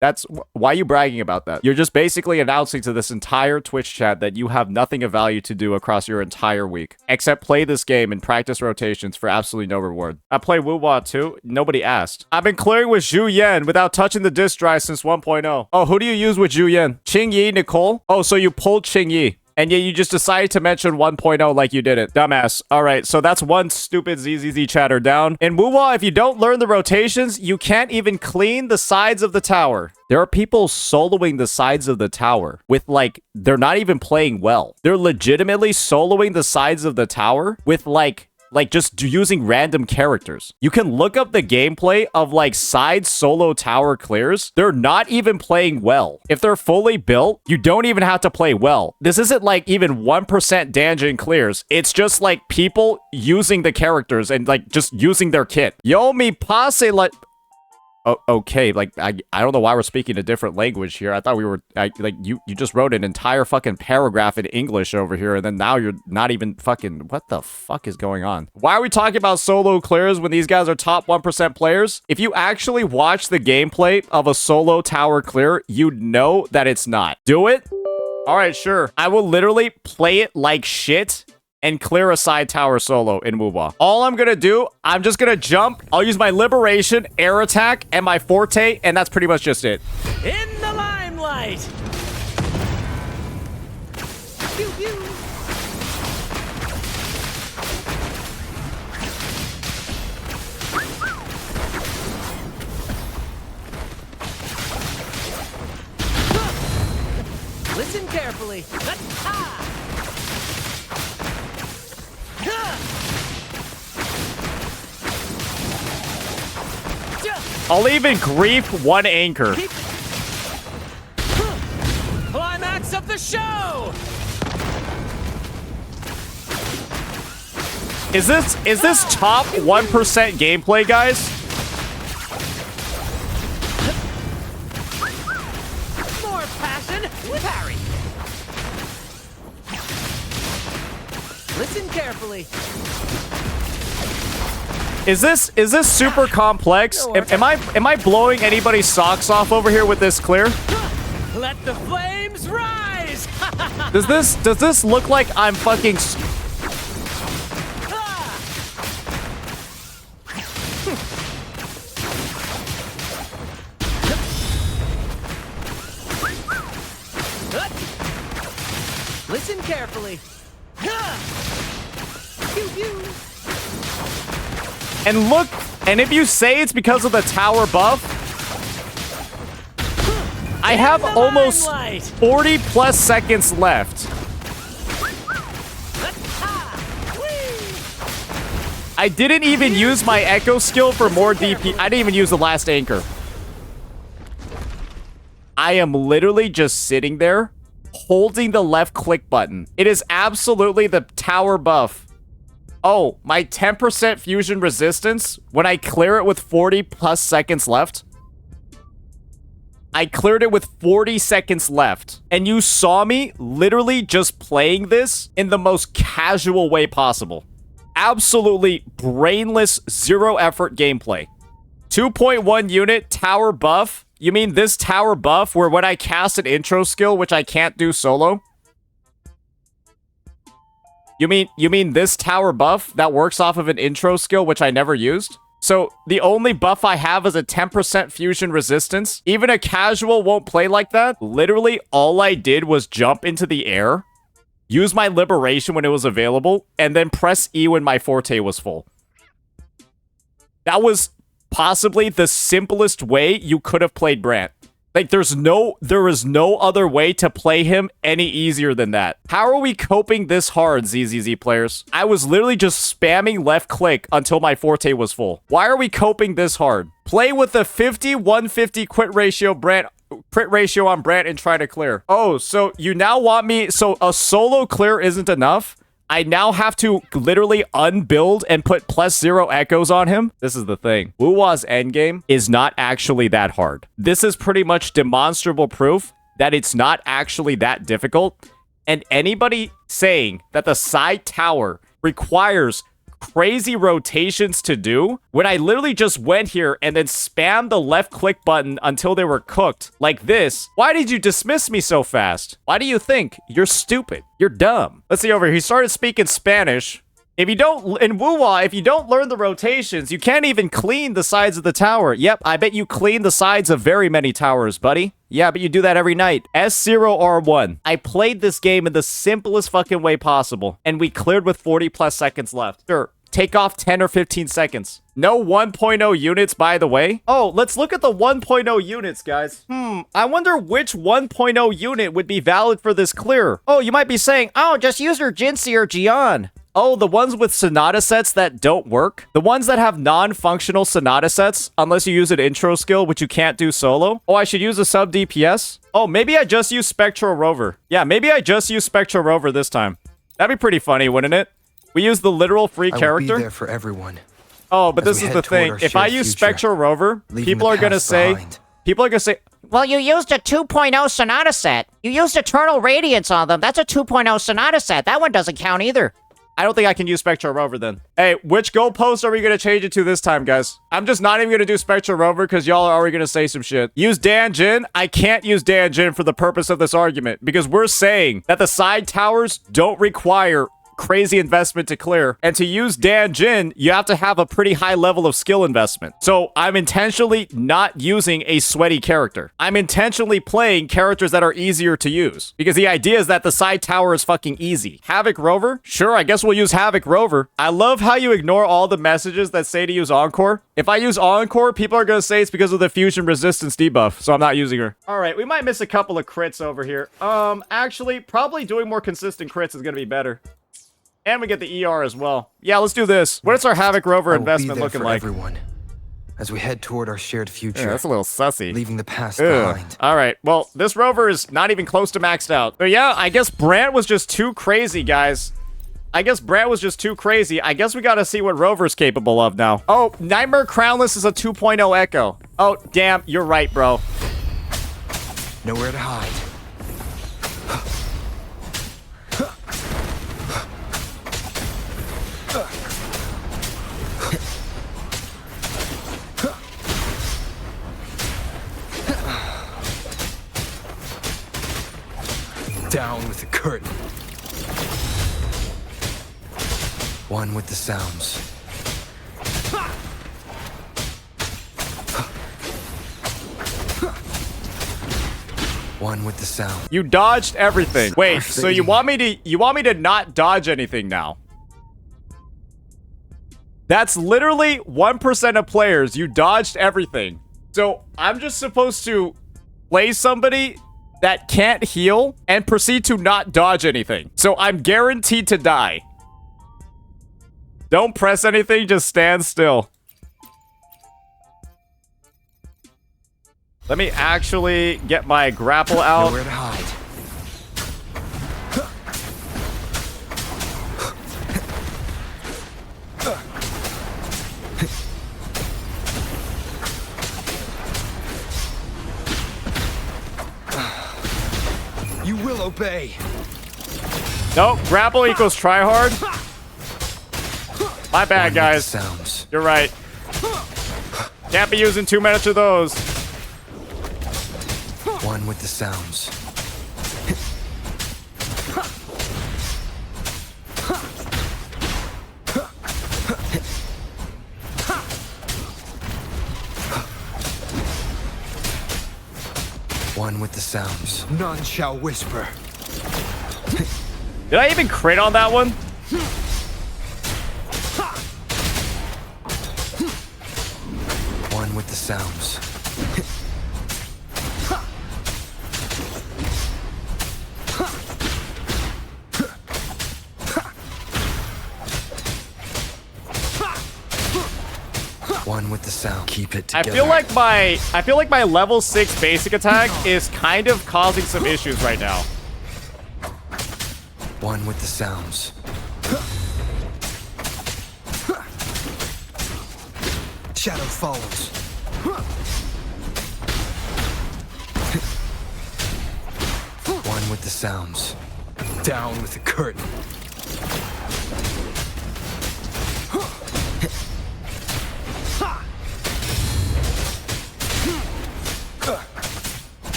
That's why are you bragging about that? You're just basically announcing to this entire Twitch chat that you have nothing of value to do across your entire week, except play this game and practice rotations for absolutely no reward. I play WuWa too. Nobody asked. I've been clearing with Zhu Yan without touching the disk drive since 1.0. Oh, who do you use with Zhu Yan? Qing Yi, Nicole? Oh, so you pulled Qing Yi. And yet you just decided to mention 1.0 like you didn't. Dumbass. All right, so that's one stupid ZZZ chatter down. In WuWa, if you don't learn the rotations, you can't even clean the sides of the tower. There are people soloing the sides of the tower with, like, they're not even playing well. They're legitimately soloing the sides of the tower with, like just using random characters. You can look up the gameplay of, like, side solo tower clears. They're not even playing well. If they're fully built, you don't even have to play well. This isn't, like, even 1% dungeon clears. It's just, like, people using the characters and, like, just using their kit. Yo me pase, like... Oh, okay, like, I don't know why we're speaking a different language here. I thought we were, you just wrote an entire fucking paragraph in English over here, and then now you're not even fucking, what the fuck is going on? Why are we talking about solo clears when these guys are top 1% players? If you actually watch the gameplay of a solo tower clear, you'd know that it's not. Do it? Alright, sure. I will literally play it like shit and clear a side tower solo in WuWa. All I'm gonna do, I'm just gonna jump. I'll use my liberation, air attack, and my forte, and that's pretty much just it. In the limelight! Pew, pew. Listen carefully. I'll even grief one anchor. Climax of the show! Is this top 1% gameplay, guys? More passion with Harry. Listen carefully. Is this super complex? Am I blowing anybody's socks off over here with this clear? Let the flames rise. Does this look like I'm fucking carefully. Pew, pew. And look, and if you say it's because of the tower buff, I have the almost limelight. 40 plus seconds left. I didn't even use my echo skill for more DP. I didn't even use the last anchor. I am literally just sitting there holding the left click button. It is absolutely the tower buff. Oh, my 10% fusion resistance, when I clear it with 40 plus seconds left, I cleared it with 40 seconds left. And you saw me literally just playing this in the most casual way possible. Absolutely brainless, zero effort gameplay. 2.1 unit tower buff. You mean this tower buff where when I cast an intro skill, which I can't do solo? You mean this tower buff that works off of an intro skill, which I never used? So the only buff I have is a 10% fusion resistance. Even a casual won't play like that. Literally, all I did was jump into the air, use my liberation when it was available, and then press E when my forte was full. That was possibly the simplest way you could have played Brant. Like, there is no other way to play him any easier than that. How are we coping this hard, ZZZ players? I was literally just spamming left click until my forte was full. Why are we coping this hard? Play with the 50-150 crit ratio on Brant and try to clear. Oh, so you now want me... So a solo clear isn't enough? I now have to literally unbuild and put +0 echoes on him? This is the thing. WuWa's endgame is not actually that hard. This is pretty much demonstrable proof that it's not actually that difficult. And anybody saying that the side tower requires crazy rotations to do, when I literally just went here and then spammed the left click button until they were cooked like this, why did you dismiss me so fast? Why do you think? You're stupid. You're dumb. Let's see over here. He started speaking Spanish. If you don't, in WuWa, if you don't learn the rotations, you can't even clean the sides of the tower. Yep, I bet you clean the sides of very many towers, buddy. Yeah, but you do that every night. S0R1. I played this game in the simplest fucking way possible, and we cleared with 40 plus seconds left. Sure, take off 10 or 15 seconds. No 1.0 units, by the way. Oh, let's look at the 1.0 units, guys. I wonder which 1.0 unit would be valid for this clear. Oh, you might be saying, oh, just use your Jinxie or Gian. Oh, the ones with Sonata sets that don't work? The ones that have non-functional Sonata sets, unless you use an intro skill, which you can't do solo? Oh, I should use a sub DPS? Oh, maybe I just use Spectral Rover. Yeah, maybe I just use Spectral Rover this time. That'd be pretty funny, wouldn't it? We use the literal free character. I will be there for everyone. Oh, but this is the thing. If I use Spectral Rover, people are gonna say, well, you used a 2.0 Sonata set. You used Eternal Radiance on them. That's a 2.0 Sonata set. That one doesn't count either. I don't think I can use Spectral Rover then. Hey, which goalpost are we going to change it to this time, guys? I'm just not even going to do Spectral Rover because y'all are already going to say some shit. Use Dan Jin? I can't use Dan Jin for the purpose of this argument because we're saying that the side towers don't require crazy investment to clear. And to use Dan Jin, you have to have a pretty high level of skill investment. So I'm intentionally not using a sweaty character. I'm intentionally playing characters that are easier to use. Because the idea is that the side tower is fucking easy. Havoc Rover? Sure, I guess we'll use Havoc Rover. I love how you ignore all the messages that say to use Encore. If I use Encore, people are going to say it's because of the fusion resistance debuff. So I'm not using her. All right, we might miss a couple of crits over here. Actually, probably doing more consistent crits is going to be better. And we get the ER as well. Yeah, let's do this. What's our Havoc Rover investment looking like? Everyone, as we head toward our shared future. Yeah, that's a little sussy. Leaving the past behind. All right, well, this Rover is not even close to maxed out. So yeah, I guess Brant was just too crazy, guys. I guess Brant was just too crazy. I guess we gotta see what Rover's capable of now. Oh, Nightmare Crownless is a 2.0 Echo. Oh, damn, you're right, bro. Nowhere to hide. Down with the curtain. One with the sounds. One with the sound. You dodged everything. Wait, so you want me to not dodge anything now? That's literally 1% of players. You dodged everything. So I'm just supposed to play somebody that can't heal and proceed to not dodge anything. So I'm guaranteed to die. Don't press anything, just stand still. Let me actually get my grapple out. Nowhere to hide. You will obey. Nope, grapple equals try hard. My bad, guys. Sounds. You're right. Can't be using too much of those. One with the sounds. One with the sounds. None shall whisper. Did I even crit on that one? One with the sounds. One with the sound. Keep it together. I feel like my level 6 basic attack is kind of causing some issues right now. One with the sounds. Shadow follows. One with the sounds. Down with the curtain.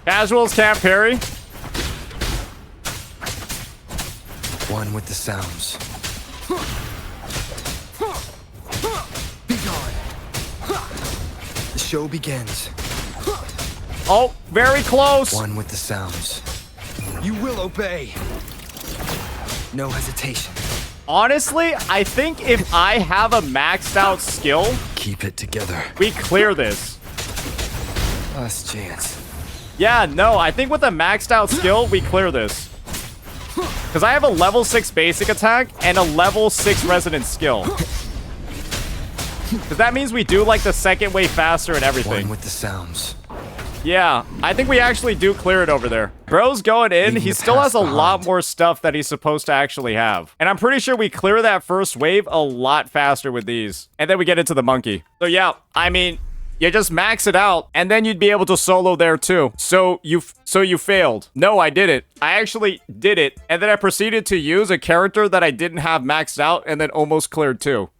Casuals can't parry. One with the sounds. Be gone. The show begins. Oh, very close. One with the sounds. You will obey. No hesitation. Honestly, I think if I have a maxed out skill, Keep it together. we clear this. Last chance. Yeah, no, I think with a maxed out skill, we clear this. Because I have a level 6 basic attack and a level 6 resonant skill. Because that means we do like the second way faster and everything. One with the sounds. Yeah, I think we actually do clear it over there. Bro's going in. Leaving He the still has past a lot behind. more stuff that he's supposed to actually have. And I'm pretty sure we clear that first wave a lot faster with these. And then we get into the monkey. So yeah, I mean, you just max it out and then you'd be able to solo there too. So you failed. No, I did it. I actually did it. And then I proceeded to use a character that I didn't have maxed out and then almost cleared too.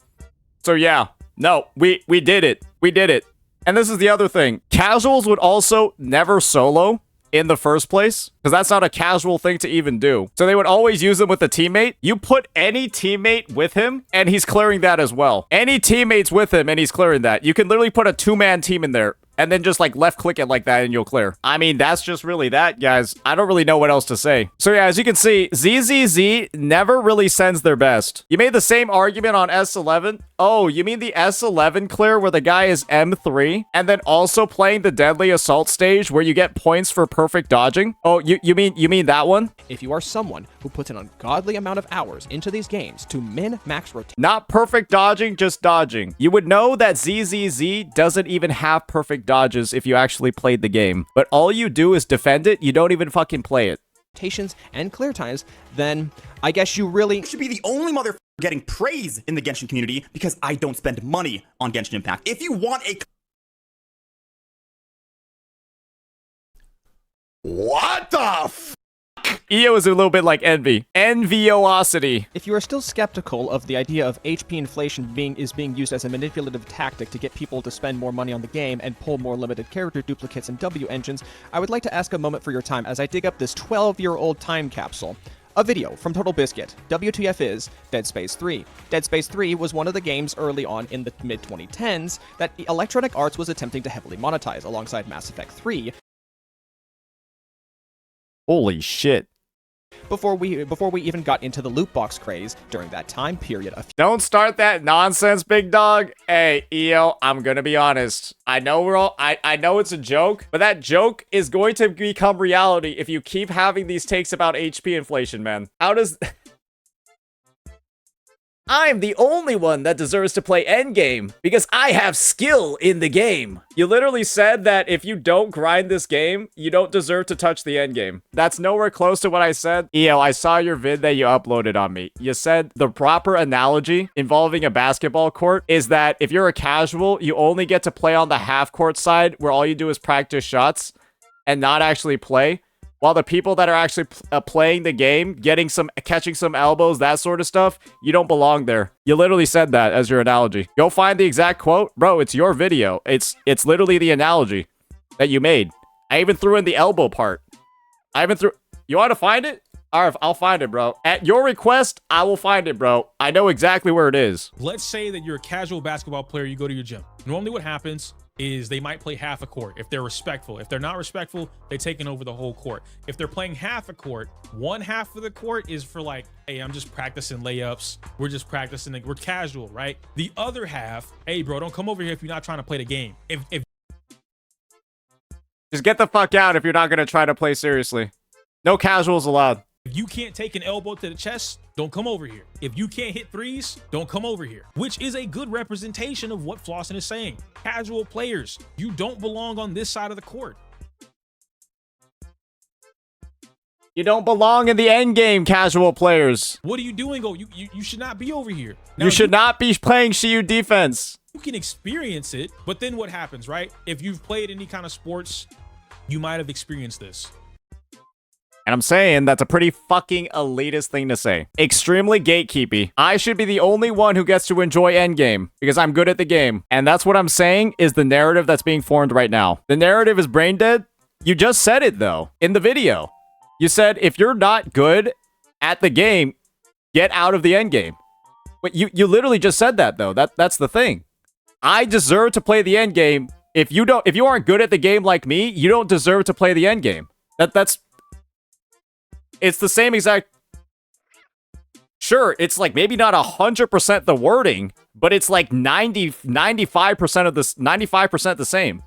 So yeah, no, we did it. We did it. And this is the other thing. Casuals would also never solo in the first place, because that's not a casual thing to even do. So they would always use him with a teammate. You put any teammate with him, and he's clearing that as well. Any teammates with him, and he's clearing that. You can literally put a 2-man team in there, and then just like left click it like that and you'll clear. I mean, that's just really that, guys. I don't really know what else to say. So yeah, as you can see, ZZZ never really sends their best. You made the same argument on S11. Oh, you mean the S11 clear where the guy is M3 and then also playing the Deadly Assault stage where you get points for perfect dodging? Oh, you mean that one? If you are someone who puts an ungodly amount of hours into these games to min-max rotation, Not perfect dodging, just dodging. You would know that ZZZ doesn't even have perfect dodges if you actually played the game. But all you do is defend it, you don't even fucking play it. rotations and clear times, then I guess you really should be the only motherfucker getting praise in the Genshin community because I don't spend money on Genshin Impact. If you want a... What the f***? Iyo is a little bit like envy. Enviosity. If you are still skeptical of the idea of HP inflation being used as a manipulative tactic to get people to spend more money on the game and pull more limited character duplicates and W engines, I would like to ask a moment for your time as I dig up this 12-year-old time capsule. A video from Total Biscuit. WTF is Dead Space 3. Dead Space 3 was one of the games early on in the mid-2010s that Electronic Arts was attempting to heavily monetize alongside Mass Effect 3 Holy shit. before we even got into the loot box craze during that time period. Don't start that nonsense, big dog. Hey, Iyo, I'm gonna be honest. I know I know it's a joke, but that joke is going to become reality if you keep having these takes about HP inflation, man. How does... I'm the only one that deserves to play endgame because I have skill in the game. You literally said that if you don't grind this game, you don't deserve to touch the endgame. That's nowhere close to what I said. Iyo, I saw your vid that you uploaded on me. You said the proper analogy involving a basketball court is that if you're a casual, you only get to play on the half-court side where all you do is practice shots and not actually play. While the people that are actually playing the game, catching some elbows, that sort of stuff, you don't belong there. You literally said that as your analogy. Go find the exact quote. Bro, it's your video. It's literally the analogy that you made. I even threw in the elbow part. You want to find it? All right, I'll find it, bro. At your request, I will find it, bro. I know exactly where it is. Let's say that you're a casual basketball player, you go to your gym. Normally what happens is they might play half a court if they're respectful. If they're not respectful, they're taking over the whole court. If they're playing half a court, one half of the court is for like, hey, I'm just practicing layups. We're just practicing, we're casual, right? The other half, hey, bro, don't come over here if you're not trying to play the game. If Just get the fuck out if you're not going to try to play seriously. No casuals allowed. If you can't take an elbow to the chest, don't come over here. If you can't hit threes, don't come over here. Which is a good representation of what Flossin is saying. Casual players, you don't belong on this side of the court. You don't belong in the end game, casual players. What are you doing? Oh, you should not be over here. Now, you should not be playing Shiyu defense. You can experience it, but then what happens, right? If you've played any kind of sports, you might have experienced this. And I'm saying that's a pretty fucking elitist thing to say. Extremely gatekeepy. I should be the only one who gets to enjoy endgame because I'm good at the game. And that's what I'm saying is the narrative that's being formed right now. The narrative is brain dead. You just said it though in the video. You said if you're not good at the game, get out of the endgame. But you literally just said that though. That's the thing. I deserve to play the endgame. If you aren't good at the game like me, you don't deserve to play the endgame. It's the same exact... Sure, it's like maybe not 100% the wording, but it's like 95% of this, 95% the same.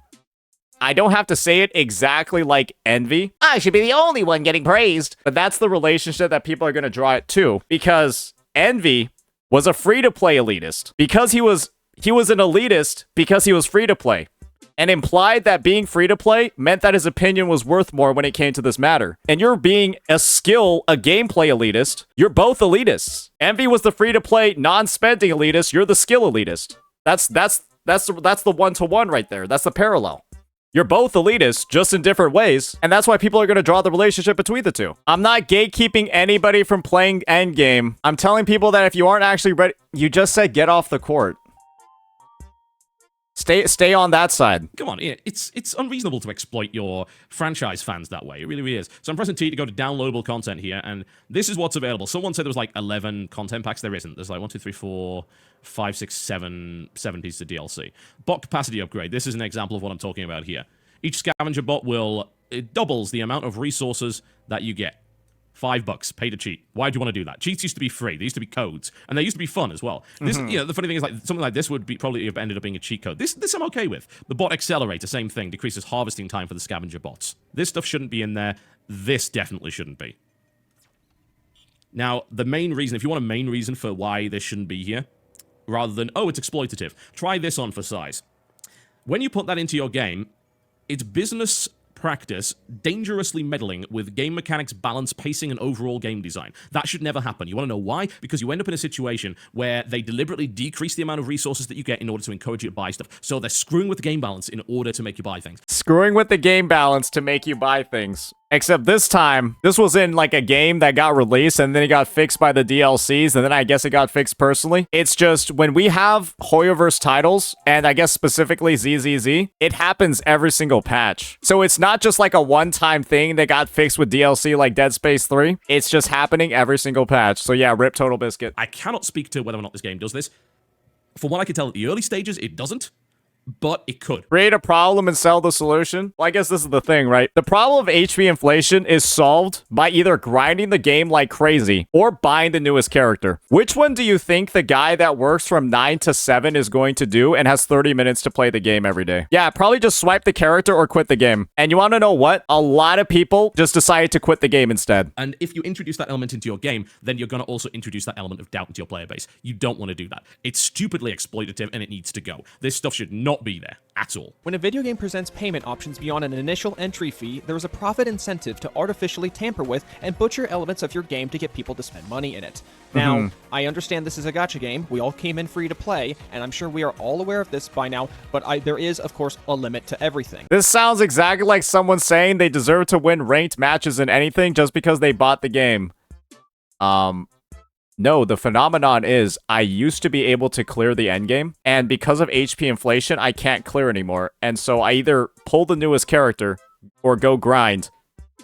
I don't have to say it exactly like Envy. I should be the only one getting praised. But that's the relationship that people are going to draw it to. Because Envy was a free-to-play elitist. Because he was an elitist because he was free-to-play. And implied that being free-to-play meant that his opinion was worth more when it came to this matter. And you're being a gameplay elitist. You're both elitists. Envy was the free-to-play, non-spending elitist. You're the skill elitist. That's the one-to-one right there. That's the parallel. You're both elitists, just in different ways. And that's why people are going to draw the relationship between the two. I'm not gatekeeping anybody from playing endgame. I'm telling people that if you aren't actually ready... You just said get off the court. Stay on that side. Come on, it's unreasonable to exploit your franchise fans that way. It really, really is. So I'm pressing T to go to downloadable content here, and this is what's available. Someone said there was like 11 content packs. There isn't. There's like 1, 2, 3, 4, 5, 6, 7 pieces of DLC. Bot capacity upgrade. This is an example of what I'm talking about here. Each scavenger bot it doubles the amount of resources that you get. $5, pay to cheat. Why do you want to do that? Cheats used to be free. They used to be codes, and they used to be fun as well. This, the funny thing is, like something like this would probably have ended up being a cheat code. This I'm okay with. The bot accelerator, same thing, decreases harvesting time for the scavenger bots. This stuff shouldn't be in there. This definitely shouldn't be. Now, the main reason, if you want a main reason for why this shouldn't be here, rather than it's exploitative, try this on for size. When you put that into your game, it's business practice dangerously meddling with game mechanics, balance, pacing, and overall game design. That should never happen. You want to know why? Because you end up in a situation where they deliberately decrease the amount of resources that you get in order to encourage you to buy stuff. So they're screwing with the game balance in order to make you buy things. Screwing with the game balance to make you buy things. Except this time, this was in like a game that got released and then it got fixed by the DLCs and then I guess it got fixed personally. It's just when we have Hoyoverse titles, and I guess specifically ZZZ, it happens every single patch. So it's not just like a one-time thing that got fixed with DLC like Dead Space 3. It's just happening every single patch. So yeah, rip Total Biscuit. I cannot speak to whether or not this game does this. From what I can tell at the early stages, it doesn't. But it could. Create a problem and sell the solution? Well, I guess this is the thing, right? The problem of HP inflation is solved by either grinding the game like crazy or buying the newest character. Which one do you think the guy that works from 9 to 7 is going to do and has 30 minutes to play the game every day? Yeah, probably just swipe the character or quit the game. And you want to know what? A lot of people just decided to quit the game instead. And if you introduce that element into your game, then you're going to also introduce that element of doubt into your player base. You don't want to do that. It's stupidly exploitative and it needs to go. This stuff should not be there at all. When a video game presents payment options beyond an initial entry fee, there is a profit incentive to artificially tamper with and butcher elements of your game to get people to spend money in it. Now, I understand this is a gacha game. We all came in free to play, and I'm sure we are all aware of this by now, but there is, of course, a limit to everything. This sounds exactly like someone saying they deserve to win ranked matches in anything just because they bought the game. No, the phenomenon is I used to be able to clear the endgame, and because of HP inflation, I can't clear anymore. And so I either pull the newest character or go grind,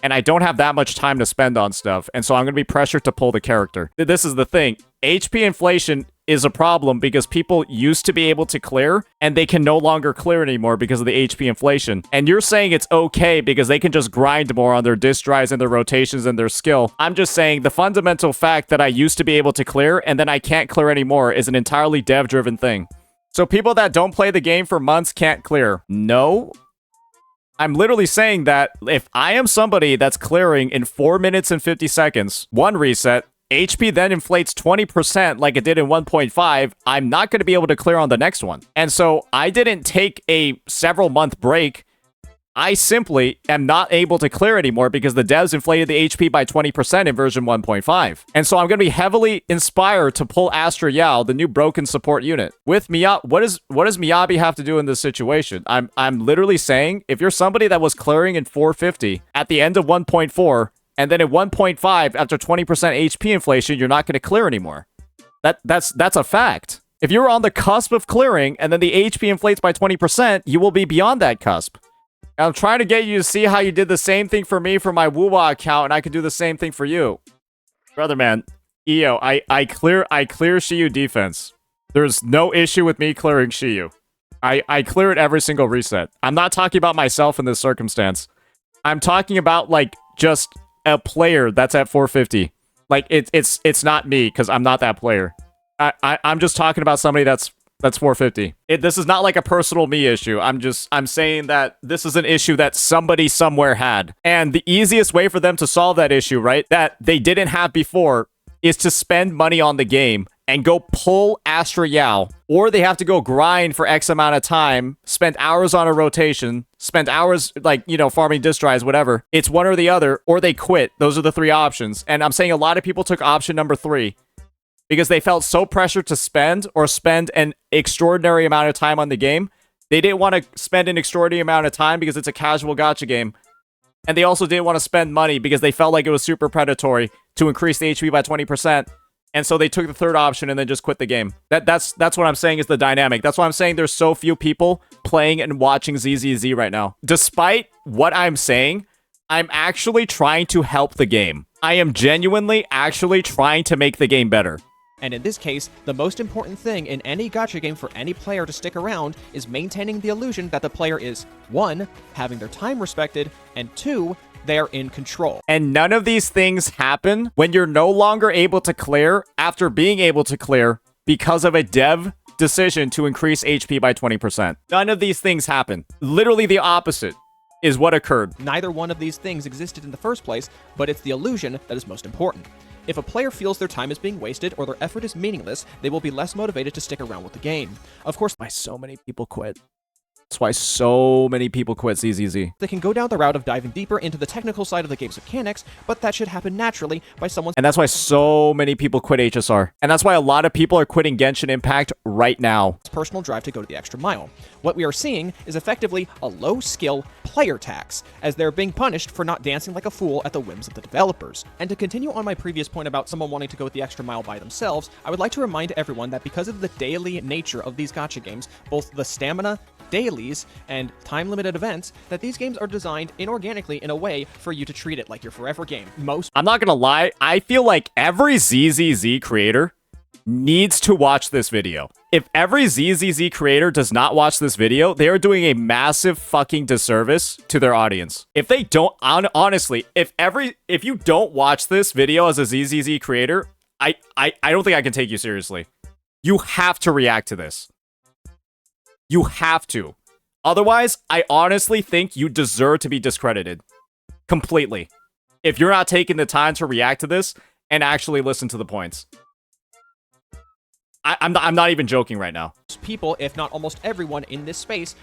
and I don't have that much time to spend on stuff, and so I'm going to be pressured to pull the character. This is the thing. HP inflation is a problem because people used to be able to clear, and they can no longer clear anymore because of the HP inflation. And you're saying it's okay because they can just grind more on their disk drives and their rotations and their skill. I'm just saying the fundamental fact that I used to be able to clear and then I can't clear anymore is an entirely dev-driven thing. So people that don't play the game for months can't clear. No. I'm literally saying that if I am somebody that's clearing in 4 minutes and 50 seconds, one reset, HP then inflates 20% like it did in 1.5, I'm not going to be able to clear on the next one. And so I didn't take a several month break. I simply am not able to clear anymore because the devs inflated the HP by 20% in version 1.5. And so I'm going to be heavily inspired to pull Astra Yao, the new broken support unit. With Miyabi, what does Miyabi have to do in this situation? I'm literally saying if you're somebody that was clearing in 450 at the end of 1.4, and then at 1.5, after 20% HP inflation, you're not going to clear anymore. That's a fact. If you're on the cusp of clearing, and then the HP inflates by 20%, you will be beyond that cusp. And I'm trying to get you to see how you did the same thing for me for my WuWa account, and I can do the same thing for you. Brother man, Iyo, I clear Shiyu defense. There's no issue with me clearing Shiyu. I clear it every single reset. I'm not talking about myself in this circumstance. I'm talking about, like, just a player that's at 450. Like, it's not me, because I'm not that player. I'm just talking about somebody that's 450. This is not like a personal me issue. I'm saying that this is an issue that somebody somewhere had. And the easiest way for them to solve that issue, right, that they didn't have before, is to spend money on the game and go pull Astra Yao, or they have to go grind for X amount of time, spend hours on a rotation, spend hours, like, you know, farming disk drives, whatever. It's one or the other, or they quit. Those are the three options. And I'm saying a lot of people took option number 3 because they felt so pressured to spend an extraordinary amount of time on the game. They didn't want to spend an extraordinary amount of time because it's a casual gacha game. And they also didn't want to spend money because they felt like it was super predatory to increase the HP by 20%. And so they took the third option and then just quit the game. That's what I'm saying is the dynamic. That's why I'm saying there's so few people playing and watching ZZZ right now. Despite what I'm saying, I'm actually trying to help the game. I am genuinely actually trying to make the game better. And in this case, the most important thing in any gacha game for any player to stick around is maintaining the illusion that the player is, 1, having their time respected, and 2, they are in control. And none of these things happen when you're no longer able to clear after being able to clear because of a dev decision to increase HP by 20%. None of these things happen. Literally the opposite is what occurred. Neither one of these things existed in the first place, but it's the illusion that is most important. If a player feels their time is being wasted or their effort is meaningless, they will be less motivated to stick around with the game. Of course, why so many people quit. That's why so many people quit ZZZ. They can go down the route of diving deeper into the technical side of the game's mechanics, but that should happen naturally by someone. And that's why so many people quit HSR. And that's why a lot of people are quitting Genshin Impact right now. Personal drive to go the extra mile. What we are seeing is effectively a low-skill player tax, as they're being punished for not dancing like a fool at the whims of the developers. And to continue on my previous point about someone wanting to go the extra mile by themselves, I would like to remind everyone that because of the daily nature of these gacha games, both the stamina, dailies, and time-limited events, that these games are designed inorganically in a way for you to treat it like your forever game. I'm not gonna lie, I feel like every ZZZ creator needs to watch this video. If every ZZZ creator does not watch this video, they are doing a massive fucking disservice to their audience. If they don't, honestly, if you don't watch this video as a ZZZ creator, I don't think I can take you seriously. You have to react to this. You have to. Otherwise, I honestly think you deserve to be discredited. Completely. If you're not taking the time to react to this and actually listen to the points. I'm not even joking right now. People, if not almost everyone in this space,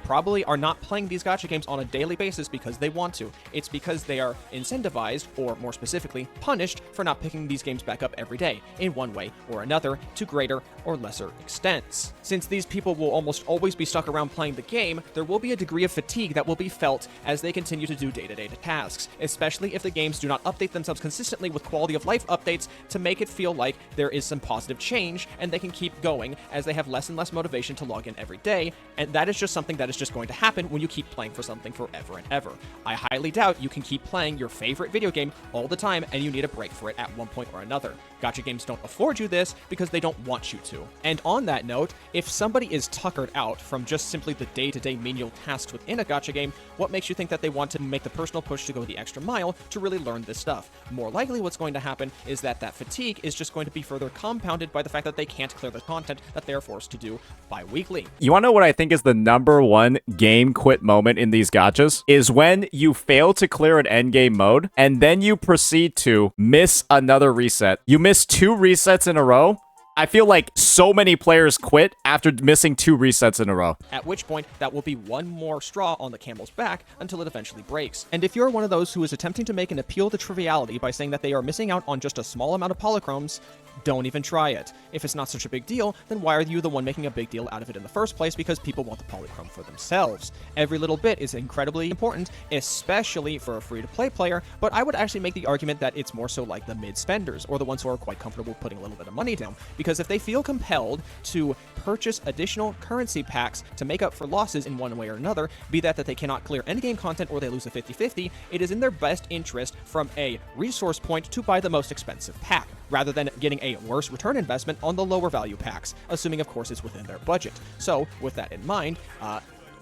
probably are not playing these gacha games on a daily basis because they want to. It's because they are incentivized, or more specifically, punished for not picking these games back up every day, in one way or another, to greater or lesser extents. Since these people will almost always be stuck around playing the game, there will be a degree of fatigue that will be felt as they continue to do day-to-day tasks, especially if the games do not update themselves consistently with quality of life updates to make it feel like there is some positive change, and they can keep going as they have less and less motivation to log in every day, and that is just something that is just going to happen when you keep playing for something forever and ever. I highly doubt you can keep playing your favorite video game all the time and you need a break for it at one point or another. Gacha games don't afford you this because they don't want you to. And on that note, if somebody is tuckered out from just simply the day-to-day menial tasks within a gacha game, what makes you think that they want to make the personal push to go the extra mile to really learn this stuff? More likely what's going to happen is that fatigue is just going to be further compounded by the fact that they can't clear the content that they are forced to do bi-weekly. You want to know what I think is the #1 game quit moment in these gachas? Is when you fail to clear an endgame mode, and then you proceed to miss another reset. You miss 2 resets in a row. I feel like so many players quit after missing 2 resets in a row. At which point, that will be one more straw on the camel's back until it eventually breaks. And if you're one of those who is attempting to make an appeal to triviality by saying that they are missing out on just a small amount of polychromes, don't even try it. If it's not such a big deal, then why are you the one making a big deal out of it in the first place? Because people want the polychrome for themselves. Every little bit is incredibly important, especially for a free-to-play player, but I would actually make the argument that it's more so like the mid-spenders, or the ones who are quite comfortable putting a little bit of money down. Because if they feel compelled to purchase additional currency packs to make up for losses in one way or another, be that they cannot clear endgame content or they lose a 50-50, it is in their best interest from a resource point to buy the most expensive pack, rather than getting a worse return investment on the lower value packs, assuming of course it's within their budget. So with that in mind,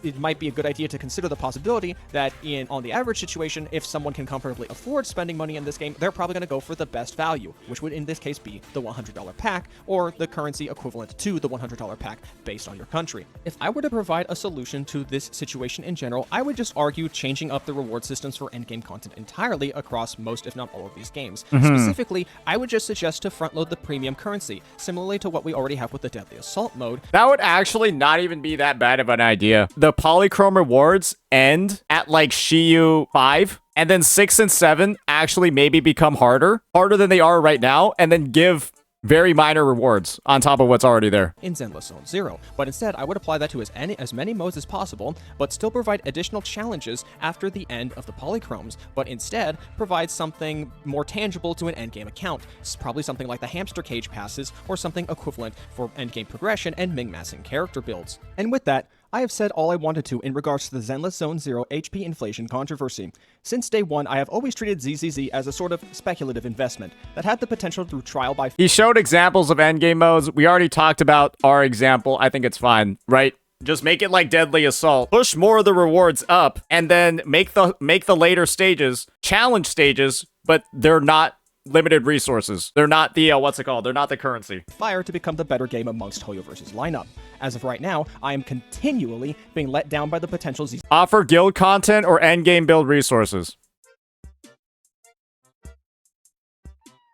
it might be a good idea to consider the possibility that on the average situation, if someone can comfortably afford spending money in this game, they're probably going to go for the best value, which would in this case be the $100 pack, or the currency equivalent to the $100 pack based on your country. If I were to provide a solution to this situation in general, I would just argue changing up the reward systems for endgame content entirely across most, if not all, of these games. Specifically, I would just suggest to front-load the premium currency, similarly to what we already have with the Deadly Assault mode. That would actually not even be that bad of an idea. The polychrome rewards end at like Shiyu 5, and then 6 and 7 actually maybe become harder than they are right now, and then give very minor rewards on top of what's already there in Zenless Zone Zero. But instead, I would apply that to as many modes as possible, but still provide additional challenges after the end of the polychromes, but instead provide something more tangible to an endgame account. It's probably something like the hamster cage passes, or something equivalent for endgame progression and min-maxing character builds. And with that, I have said all I wanted to in regards to the Zenless Zone Zero HP inflation controversy. Since day one, I have always treated ZZZ as a sort of speculative investment that had the potential through trial by... He showed examples of endgame modes. We already talked about our example. I think it's fine, right? Just make it like Deadly Assault. Push more of the rewards up, and then make the later stages challenge stages, but they're not limited resources. They're not the, what's it called? They're not the currency. Fire to become the better game amongst Hoyoverse's lineup. As of right now, I am continually being let down by the potential ZZZ. Offer guild content or endgame build resources.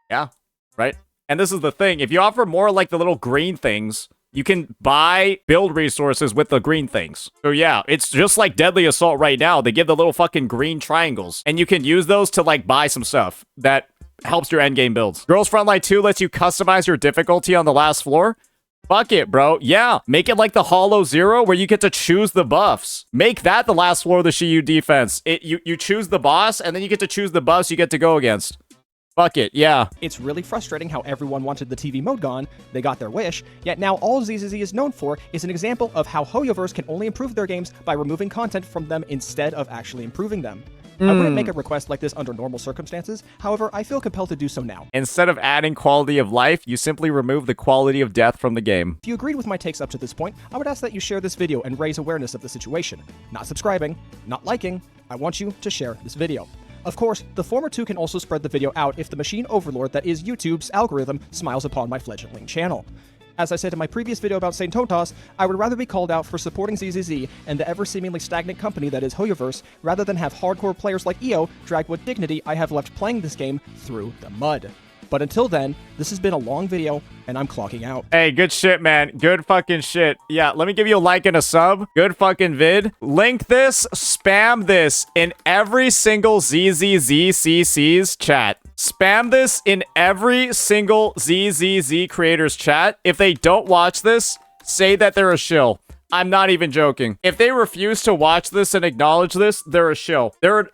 Yeah, right? And this is the thing. If you offer more like the little green things, You can buy build resources with the green things. So yeah, it's just like Deadly Assault right now. They give the little fucking green triangles. And you can use those to like buy some stuff that helps your endgame builds. Girls Frontline 2 lets you customize your difficulty on the last floor. Fuck it, bro. Yeah, make it like the Hollow Zero where you get to choose the buffs. Make that the last floor of the Shiyu defense. You choose the boss, and then you get to choose the buffs you get to go against. Fuck it, yeah. It's really frustrating how everyone wanted the TV mode gone, they got their wish, yet now all ZZZ is known for is an example of how Hoyoverse can only improve their games by removing content from them instead of actually improving them. I wouldn't make a request like this under normal circumstances, however, I feel compelled to do so now. Instead of adding quality of life, you simply remove the quality of death from the game. If you agreed with my takes up to this point, I would ask that you share this video and raise awareness of the situation. Not subscribing, not liking, I want you to share this video. Of course, the former two can also spread the video out if the machine overlord that is YouTube's algorithm smiles upon my fledgling channel. As I said in my previous video about St. Totas, I would rather be called out for supporting ZZZ and the ever-seemingly stagnant company that is Hoyoverse, rather than have hardcore players like Iyo drag what dignity I have left playing this game through the mud. But until then, this has been a long video, and I'm clocking out. Hey, good shit, man. Good fucking shit. Yeah, let me give you a like and a sub. Good fucking vid. Link this, spam this in every single ZZZ CCs chat. Spam this in every single ZZZ creator's chat. If they don't watch this, say that they're a shill. I'm not even joking. If they refuse to watch this and acknowledge this, they're a shill. They're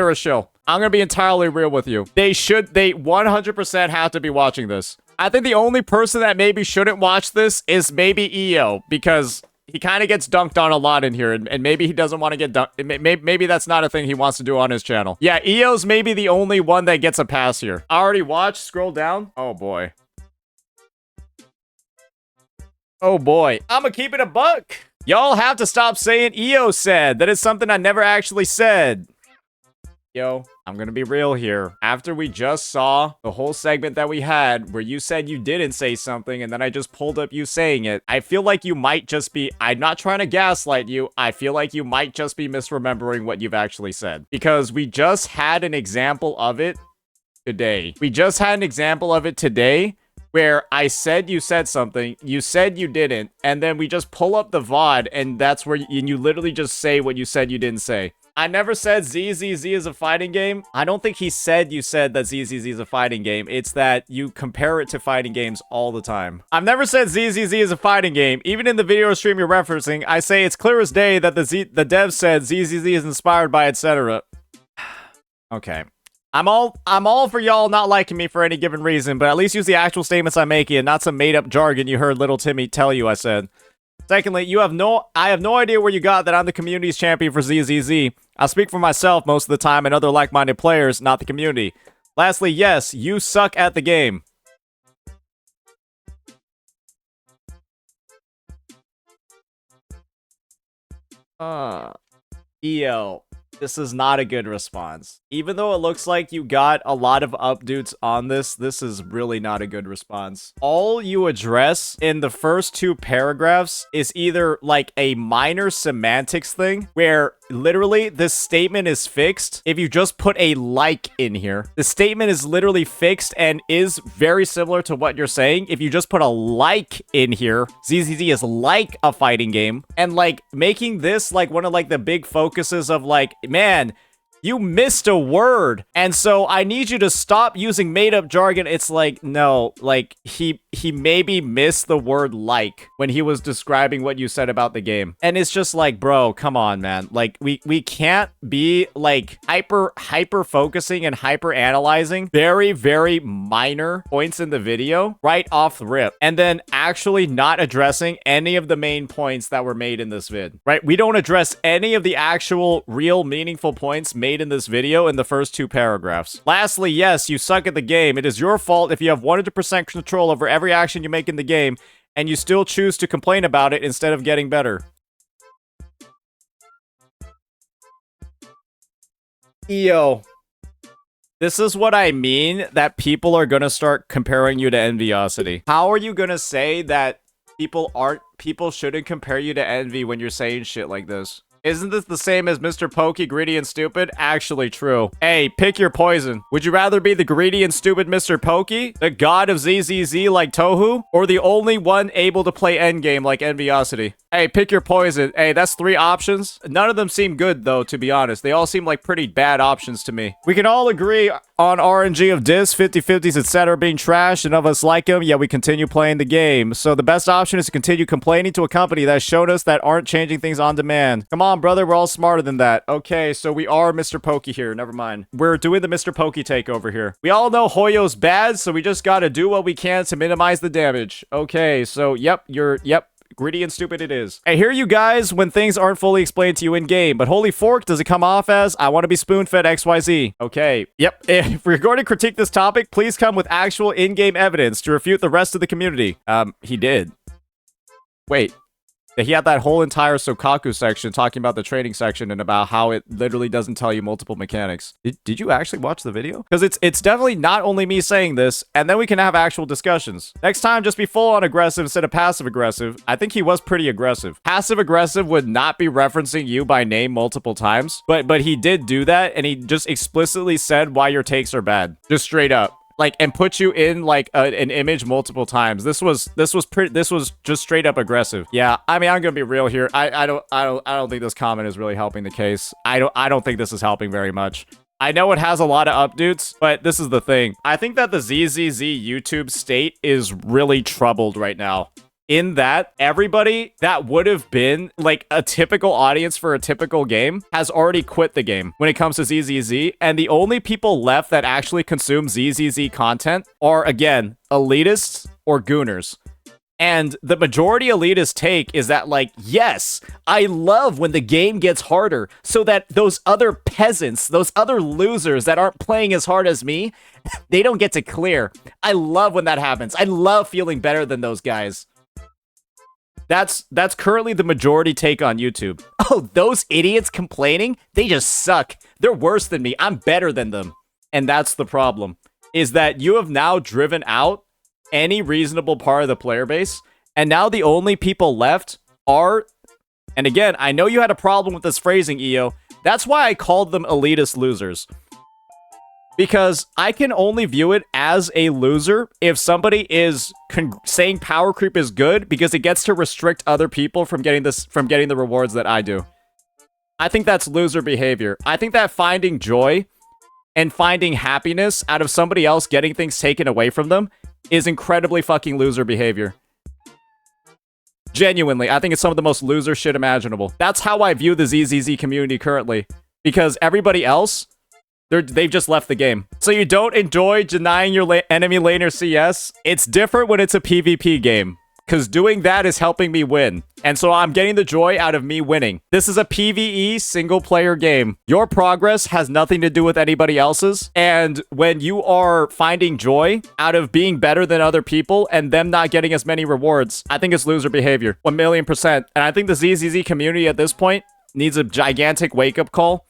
a shill. I'm gonna be entirely real with you. They 100% have to be watching this. I think the only person that maybe shouldn't watch this is maybe Iyo, because he kind of gets dunked on a lot in here, and maybe he doesn't want to get dunked. Maybe that's not a thing he wants to do on his channel. Yeah, Iyo's maybe the only one that gets a pass here. I already watched, scroll down. Oh boy. Oh boy. I'ma keep it a buck. Y'all have to stop saying Iyo said. That is something I never actually said. Yo, I'm gonna be real here. After we just saw the whole segment that we had where you said you didn't say something and then I just pulled up you saying it, I feel like you might just be, I'm not trying to gaslight you, I feel like you might just be misremembering what you've actually said. Because we just had an example of it today. We just had an example of it today where I said you said something, you said you didn't, and then we just pull up the VOD and that's where you literally just say what you said you didn't say. I never said ZZZ is a fighting game. I don't think he said you said that ZZZ is a fighting game. It's that you compare it to fighting games all the time. I've never said ZZZ is a fighting game. Even in the video stream you're referencing, I say it's clear as day that the dev said ZZZ is inspired by etc. Okay. I'm all for y'all not liking me for any given reason, but at least use the actual statements I'm making and not some made-up jargon you heard little Timmy tell you I said. Secondly, I have no idea where you got that I'm the community's champion for ZZZ. I speak for myself most of the time and other like-minded players, not the community. Lastly, yes, you suck at the game. Iyo. This is not a good response. Even though it looks like you got a lot of updates on this, this is really not a good response. All you address in the first two paragraphs is either like a minor semantics thing where literally this statement is fixed if you just put a like in here. The statement is literally fixed and is very similar to what you're saying. If you just put a like in here, ZZZ is like a fighting game, and like making this like one of like the big focuses of like, man, you missed a word, and so I need you to stop using made-up jargon. It's like, no, like, he maybe missed the word like when he was describing what you said about the game. And it's just like, bro, come on, man. Like, we can't be, like, hyper-focusing and hyper-analyzing very, very minor points in the video right off the rip, and then actually not addressing any of the main points that were made in this vid, right? We don't address any of the actual real meaningful points made in this video in the first two paragraphs. Lastly, yes, you suck at the game. It is your fault if you have 100% control over every action you make in the game and you still choose to complain about it instead of getting better. Iyo. This is what I mean that people are gonna start comparing you to Enviosity. How are you gonna say that people shouldn't compare you to Envy when you're saying shit like this? Isn't this the same as Mr. Pokey, greedy and stupid? Actually true. Hey, pick your poison. Would you rather be the greedy and stupid Mr. Pokey, the god of ZZZ like Tohu, or the only one able to play endgame like Enviosity? Hey, pick your poison. Hey, that's 3 options. None of them seem good, though, to be honest. They all seem like pretty bad options to me. We can all agree on RNG of dis, 50-50s, etc. being trash, and of us like them, yet we continue playing the game. So the best option is to continue complaining to a company that showed us that aren't changing things on demand. Come on, brother, we're all smarter than that. Okay, so we are Mr. Pokey here. Never mind. We're doing the Mr. Pokey takeover here. We all know Hoyo's bad, so we just gotta do what we can to minimize the damage. Okay, so yep. Gritty and stupid it is. I hear you guys when things aren't fully explained to you in game, but holy fork, does it come off as I want to be spoon-fed XYZ? Okay, yep. If we're going to critique this topic, please come with actual in-game evidence to refute the rest of the community. He did. Wait. He had that whole entire Sokaku section talking about the training section and about how it literally doesn't tell you multiple mechanics. Did you actually watch the video? Because it's definitely not only me saying this, and then we can have actual discussions. Next time, just be full-on aggressive instead of passive-aggressive. I think he was pretty aggressive. Passive-aggressive would not be referencing you by name multiple times, but he did do that, and he just explicitly said why your takes are bad. Just straight up. Like, and put you in like an image multiple times. This was just straight up aggressive. Yeah, I mean, I'm gonna be real here. I don't think this comment is really helping the case. I don't think this is helping very much. I know it has a lot of updates, but this is the thing. I think that the ZZZ YouTube state is really troubled right now. In that, everybody that would have been like a typical audience for a typical game has already quit the game when it comes to ZZZ, and the only people left that actually consume ZZZ content are, again, elitists or gooners. And the majority elitist take is that, like, yes, I love when the game gets harder so that those other peasants, those other losers that aren't playing as hard as me, they don't get to clear. I love when that happens. I love feeling better than those guys. That's currently the majority take on YouTube. Oh, those idiots complaining? They just suck. They're worse than me. I'm better than them. And that's the problem, is that you have now driven out any reasonable part of the player base, and now the only people left are, and again, I know you had a problem with this phrasing, Iyo. That's why I called them elitist losers. Because I can only view it as a loser if somebody is saying power creep is good because it gets to restrict other people from getting the rewards that I do. I think that's loser behavior. I think that finding joy and finding happiness out of somebody else getting things taken away from them is incredibly fucking loser behavior. Genuinely, I think it's some of the most loser shit imaginable. That's how I view the ZZZ community currently. Because everybody else, they've just left the game. So you don't enjoy denying your enemy laner CS? It's different when it's a PvP game, because doing that is helping me win. And so I'm getting the joy out of me winning. This is a PvE single-player game. Your progress has nothing to do with anybody else's. And when you are finding joy out of being better than other people and them not getting as many rewards, I think it's loser behavior. 1,000,000%. And I think the ZZZ community at this point needs a gigantic wake-up call.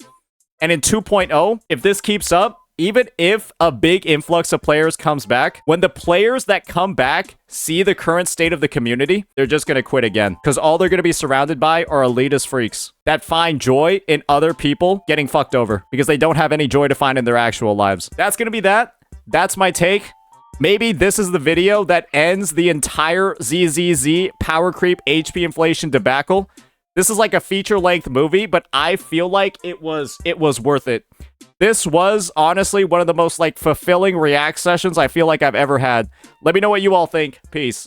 And in 2.0, if this keeps up, even if a big influx of players comes back, when the players that come back see the current state of the community, they're just going to quit again. Because all they're going to be surrounded by are elitist freaks that find joy in other people getting fucked over because they don't have any joy to find in their actual lives. That's going to be that. That's my take. Maybe this is the video that ends the entire ZZZ power creep HP inflation debacle. This is like a feature-length movie, but I feel like it was worth it. This was honestly one of the most like fulfilling react sessions I feel like I've ever had. Let me know what you all think. Peace.